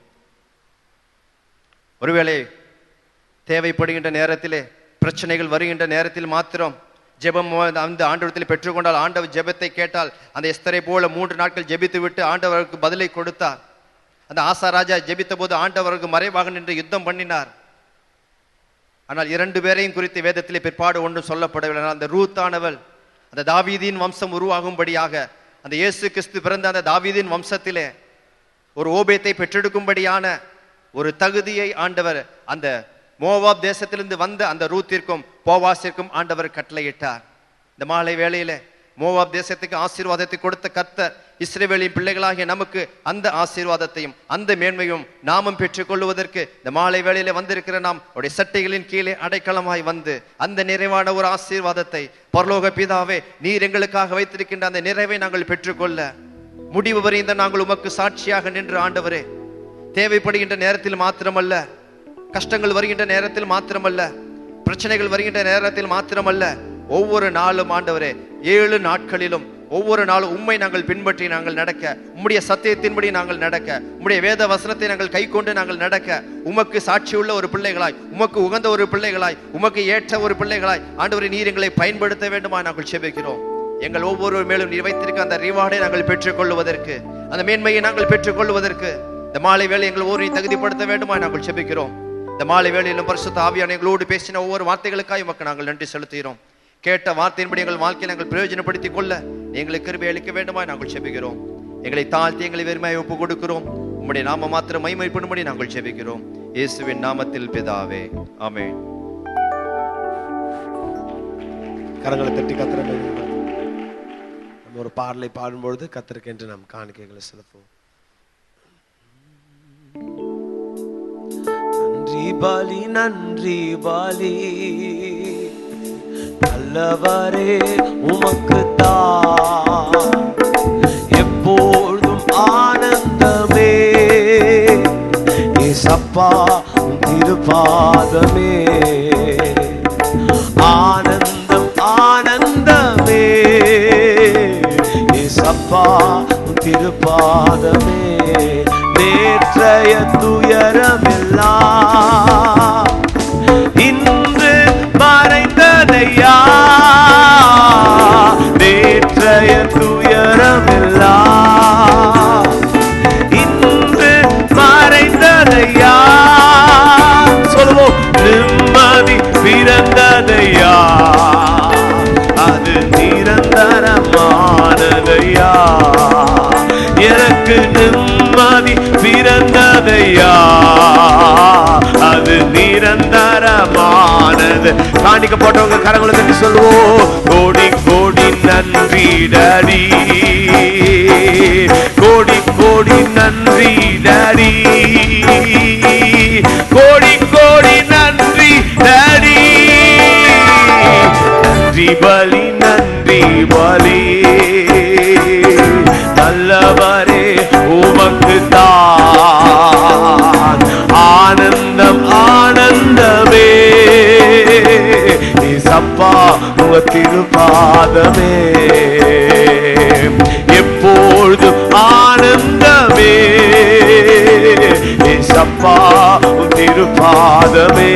ஒருவேளை தேவைப்படுகின்ற நேரத்திலே, பிரச்சனைகள் வருகின்ற நேரத்தில் மாத்திரம் ஜெபம் அந்த ஆண்டவரத்தில் பெற்றுக்கொண்டால், ஆண்டவர் ஜெபத்தை கேட்டால், அந்த எஸ்தரை போல 3 நாட்கள் ஜெபித்து விட்டு ஆண்டவருக்கு பதிலை கொடுத்தார். அந்த ஆசா ராஜா ஜெபித்த போது ஆண்டவருக்கு மறைவாக நின்று யுத்தம் பண்ணினார். ஆனால் 2 பேரையும் குறித்து வேதத்திலே பிற்பாடு ஒன்றும் சொல்லப்படவில்லை. அந்த ரூத்தானவள் அந்த தாவீதின் வம்சம் உருவாகும்படியாக, அந்த இயேசு கிறிஸ்து பிறந்த அந்த தாவீதின் வம்சத்திலே ஒரு ஓபேத்தை பெற்றெடுக்கும்படியான ஒரு தகுதியை ஆண்டவர் அந்த மோவாப் தேசத்திலிருந்து வந்த அந்த ரூத்திற்கும் போவாசிற்கும் ஆண்டவர் கட்டளையிட்டார். இந்த மாலை வேளையில மோவாப் தேசத்துக்கு ஆசீர்வாதத்தை கொடுத்த கர்த்தர் இஸ்ரவேலின் பிள்ளைகளாகிய நமக்கு அந்த ஆசீர்வாதத்தையும் அந்த மேன்மையும் நாமும் பெற்றுக் கொள்வதற்கு இந்த மாலை வேளையில வந்திருக்கிற நாம் அவருடைய சட்டைகளின் கீழே அடைக்கலமாய் வந்து அந்த நிறைவான ஒரு ஆசீர்வாதத்தை, பரலோக பிதாவே நீர் எங்களுக்காக வைத்திருக்கின்ற அந்த நிறைவை நாங்கள் பெற்றுக்கொள்ள முடிவு வரைந்த நாங்கள் உமக்கு சாட்சியாக நின்று ஆண்டவரே, தேவைப்படுகின்ற நேரத்தில் மாத்திரமல்ல, கஷ்டங்கள் வருகின்ற நேரத்தில் மாத்திரமல்ல, பிரச்சனைகள் வருகின்ற நேரத்தில் மாத்திரமல்ல, ஒவ்வொரு நாளும் ஆண்டவரே 7 நாட்களிலும் ஒவ்வொரு நாளும் உம்மை நாங்கள் பின்பற்றி நாங்கள் நடக்க, உம்முடைய சத்தியத்தின்படி நாங்கள் நடக்க, உம்முடைய வேத வசனத்தை நாங்கள் கை கொண்டு நாங்கள் நடக்க, உமக்கு சாட்சி உள்ள ஒரு பிள்ளைகளாய், உமக்கு உகந்த ஒரு பிள்ளைகளாய், உமக்கு ஏற்ற ஒரு பிள்ளைகளாய் ஆண்டவரே நீர் எங்களை பயன்படுத்த வேண்டுமா நாங்கள் செபிக்கிறோம். எங்கள் ஒவ்வொரு மேலும் நீர் வைத்திருக்க அந்த ரிவார்டை நாங்கள் பெற்றுக்கொள்வதற்கு, அந்த மேன்மையை நாங்கள் பெற்றுக்கொள்வதற்கு இந்த மாலை வேளை எங்கள் ஒவ்வொரு தகுதிப்படுத்த வேண்டுமா நாங்கள் செபிக்கிறோம். இந்த மாலை வேளையிலும் பரிசுத்த ஆவியான எங்களோடு பேசின ஒவ்வொரு வார்த்தைகளுக்காக உமக்கு நாங்கள் நன்றி செலுத்துகிறோம். கேட்ட வார்த்தையின்படி எங்கள் வாழ்க்கையை நாங்கள் பிரயோஜனப்படுத்திக் கொள்ள எங்களுக்கு கிருபை அளிக்க வேண்டுமா நாங்கள் செபிக்கிறோம். எங்களை தாழ்த்தி எங்களை வெறுமையை ஒப்பு கொடுக்கிறோம். உம்முடைய நாம மாத்திரம் மகிமைப்படும்படி நாங்கள் செபிக்கிறோம். இயேசுவின் நாமத்தில் பிதாவே, ஆமென். கரங்களை தட்டி கர்த்தரை நம்ம ஒரு பாடலை பாடும்பொழுது கர்த்தருக்கு என்று நாம் காணிக்கைகளை செலுத்துவோம். நன்றி பலி, நன்றி பலி, நல்லவரே உமக்கு தான் எப்பொழுதும் ஆனந்தமே, ஏசப்பா திருப்பாதமே, ஆனந்தம் ஆனந்தமே, ஏசப்பா திருப்பாதமே, நேற்றைய துயரமெல்லாம் இன்று மறைந்ததையா, நேற்றைய துயரமெல்லாம் இன்று மறைந்ததையா, சொல்லுவோம் நிம்மதி பிறந்ததையா, அது நிரந்தரமானதையா, எனக்கு நிம்மதி பிறந்ததையா, அது நிரந்தரமானது. காணிக்க போட்டவங்க கரங்களை தட்டி சொல்லுவோம், கோடி கோடி நன்றி டாடி, கோடி கோடி நன்றி டாடி, கோடி கோடி நன்றி டாடி, நன்றி பலி, நன்றி பலி, நல்லவரே உமக்கு தான் ஆனந்தம் ஆனந்தமே, ஏசப்பா உங்க திருப்பாதமே, எப்பொழுதும் ஆனந்தமே, மாதமே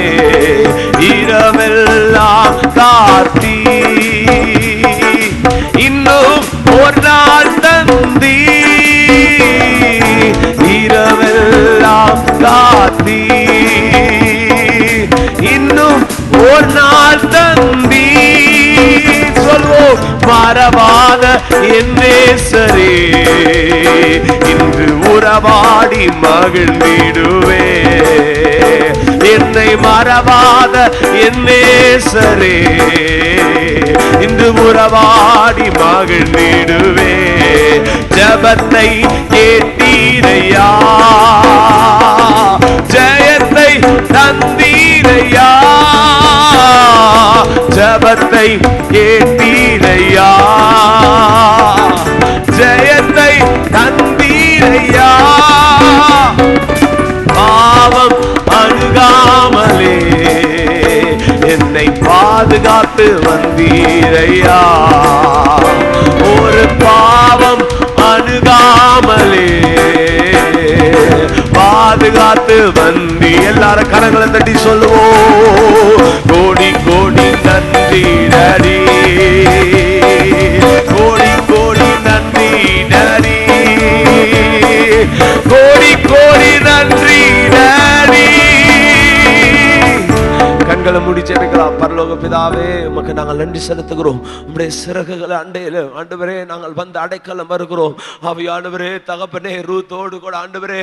இரவெல்லாம் காத்தீ, இன்னும் ஒரு நாள் தந்தீ, இரவெல்லாம் காத்தீ, இன்னும் ஒரு நாள் தந்தீ. சொல்வோம் மறவாத என் நேசரே, இன்று உறவாடி மகிழ்ந்திடுவே. என்னை மறவாத என் நேசரே, இன்று உறவாடி மகிழ்ந்திடுவே. ஜபத்தை கேட்டீரையா, ஜெயத்தை தந்தீரையா, ஜபத்தை கேட்டீரையா, ஜெயத்தை தந்தீரையா. பாவம் அணுகாமலே என்னை பாதுகாத்து வந்தீரையா, ஒரு பாவம் அணுகாமலே பாதுகாத்து வந்தி. எல்லாரும் கரங்களை தட்டி சொல்லுவோம், கோடி கோடி நன்றி நரி, கோடி கோடி நன்றி நரி, கோடி கோடி நன்றி நரி. கண்களை மூடி ஜெபிக்கலாம். பரலோக பிதாவே, உமக்கு நாங்கள் நன்றி செலுத்துகிறோம். உம்முடைய சிறகுகளை அண்டையில ஆண்டவரே நாங்கள் வந்து அடைக்கலம் வருகிறோம். ஆவியானவரே, தகப்பனே, ரூத்தோடு கூட ஆண்டவரே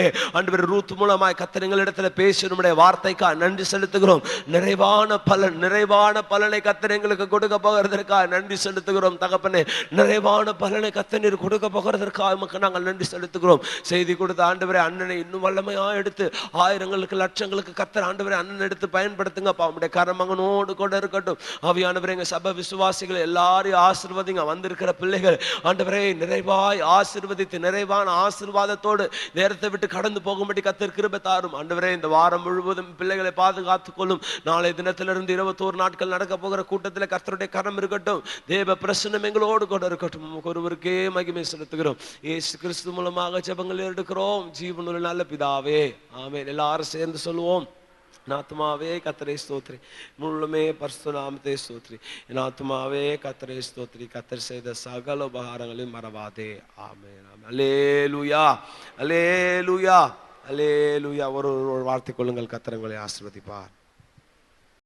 ரூத் மூலமாய் கர்த்தர் எங்களிடத்துல பேசி நம்முடைய வார்த்தைக்கா நன்றி செலுத்துகிறோம். நிறைவான பலனை கர்த்தர் எங்களுக்கு கொடுக்க போகிறதற்காக நன்றி செலுத்துகிறோம். தகப்பனே, நிறைவான பலனை கர்த்தர் கொடுக்க போகிறதற்காக உமக்கு நாங்கள் நன்றி செலுத்துகிறோம். செய்தி கொடுத்த ஆண்டவரே அண்ணனை இன்னும் வல்லமையா எடுத்து ஆயிரங்களுக்கு லட்சங்களுக்கு கர்த்தர் ஆண்டவரே அண்ணன் எடுத்து பயன்படுத்துங்கப்பா. உம்முடைய கரமகனோடு கூட இருக்கட்டும். ஆவியானவரே, எங்க சபை விசுவாசிகள் எல்லாரையும் ஆசீர்வதிங்க. வந்திருக்கிற பிள்ளைகள் ஆண்டவரே நிறைவாய் ஆசீர்வதித்து நிறைவான ஆசீர்வாதத்தோடு நேரத்தை விட்டு கடந்து போகும்படி கர்த்தர் கிருபை தாரும். ஆண்டவரே, இந்த வாரம் முழுவதும் பிள்ளைகளை பாதுகாத்துக் கொள்ளும். நாளை தினத்திலிருந்து 21 நாட்கள் நடக்க போகிற கூட்டத்தில் கர்த்தருடைய கரம் இருக்கட்டும். தேவ பிரசன்னம் எங்களோடு கூட இருக்கட்டும். ஒருவருக்கே மகிமை செலுத்துகிறோம். இயேசு கிறிஸ்து மூலமாக ஜெபங்கள் எடுக்கிறோம். ஜீவனுள்ள நல்ல பிதாவே, ஆமென். எல்லாரும் சேர்ந்து சொல்லுவோம், என் ஆத்துமாவே கர்த்தரை ஸ்தோத்திரி, முழுமே பரிசுத்த நாமத்தை ஸ்தோத்திரி. என் ஆத்துமாவே கர்த்தரை ஸ்தோத்திரி, கர்த்தர் செய்த சகல உபகாரங்களையும் மறவாதே. ஆமென். அல்லேலூயா, அல்லேலூயா, அல்லேலூயா. ஒரு வார்த்தை கொள்ளுங்கள். கர்த்தர் உங்களை ஆசீர்வதிப்பார்.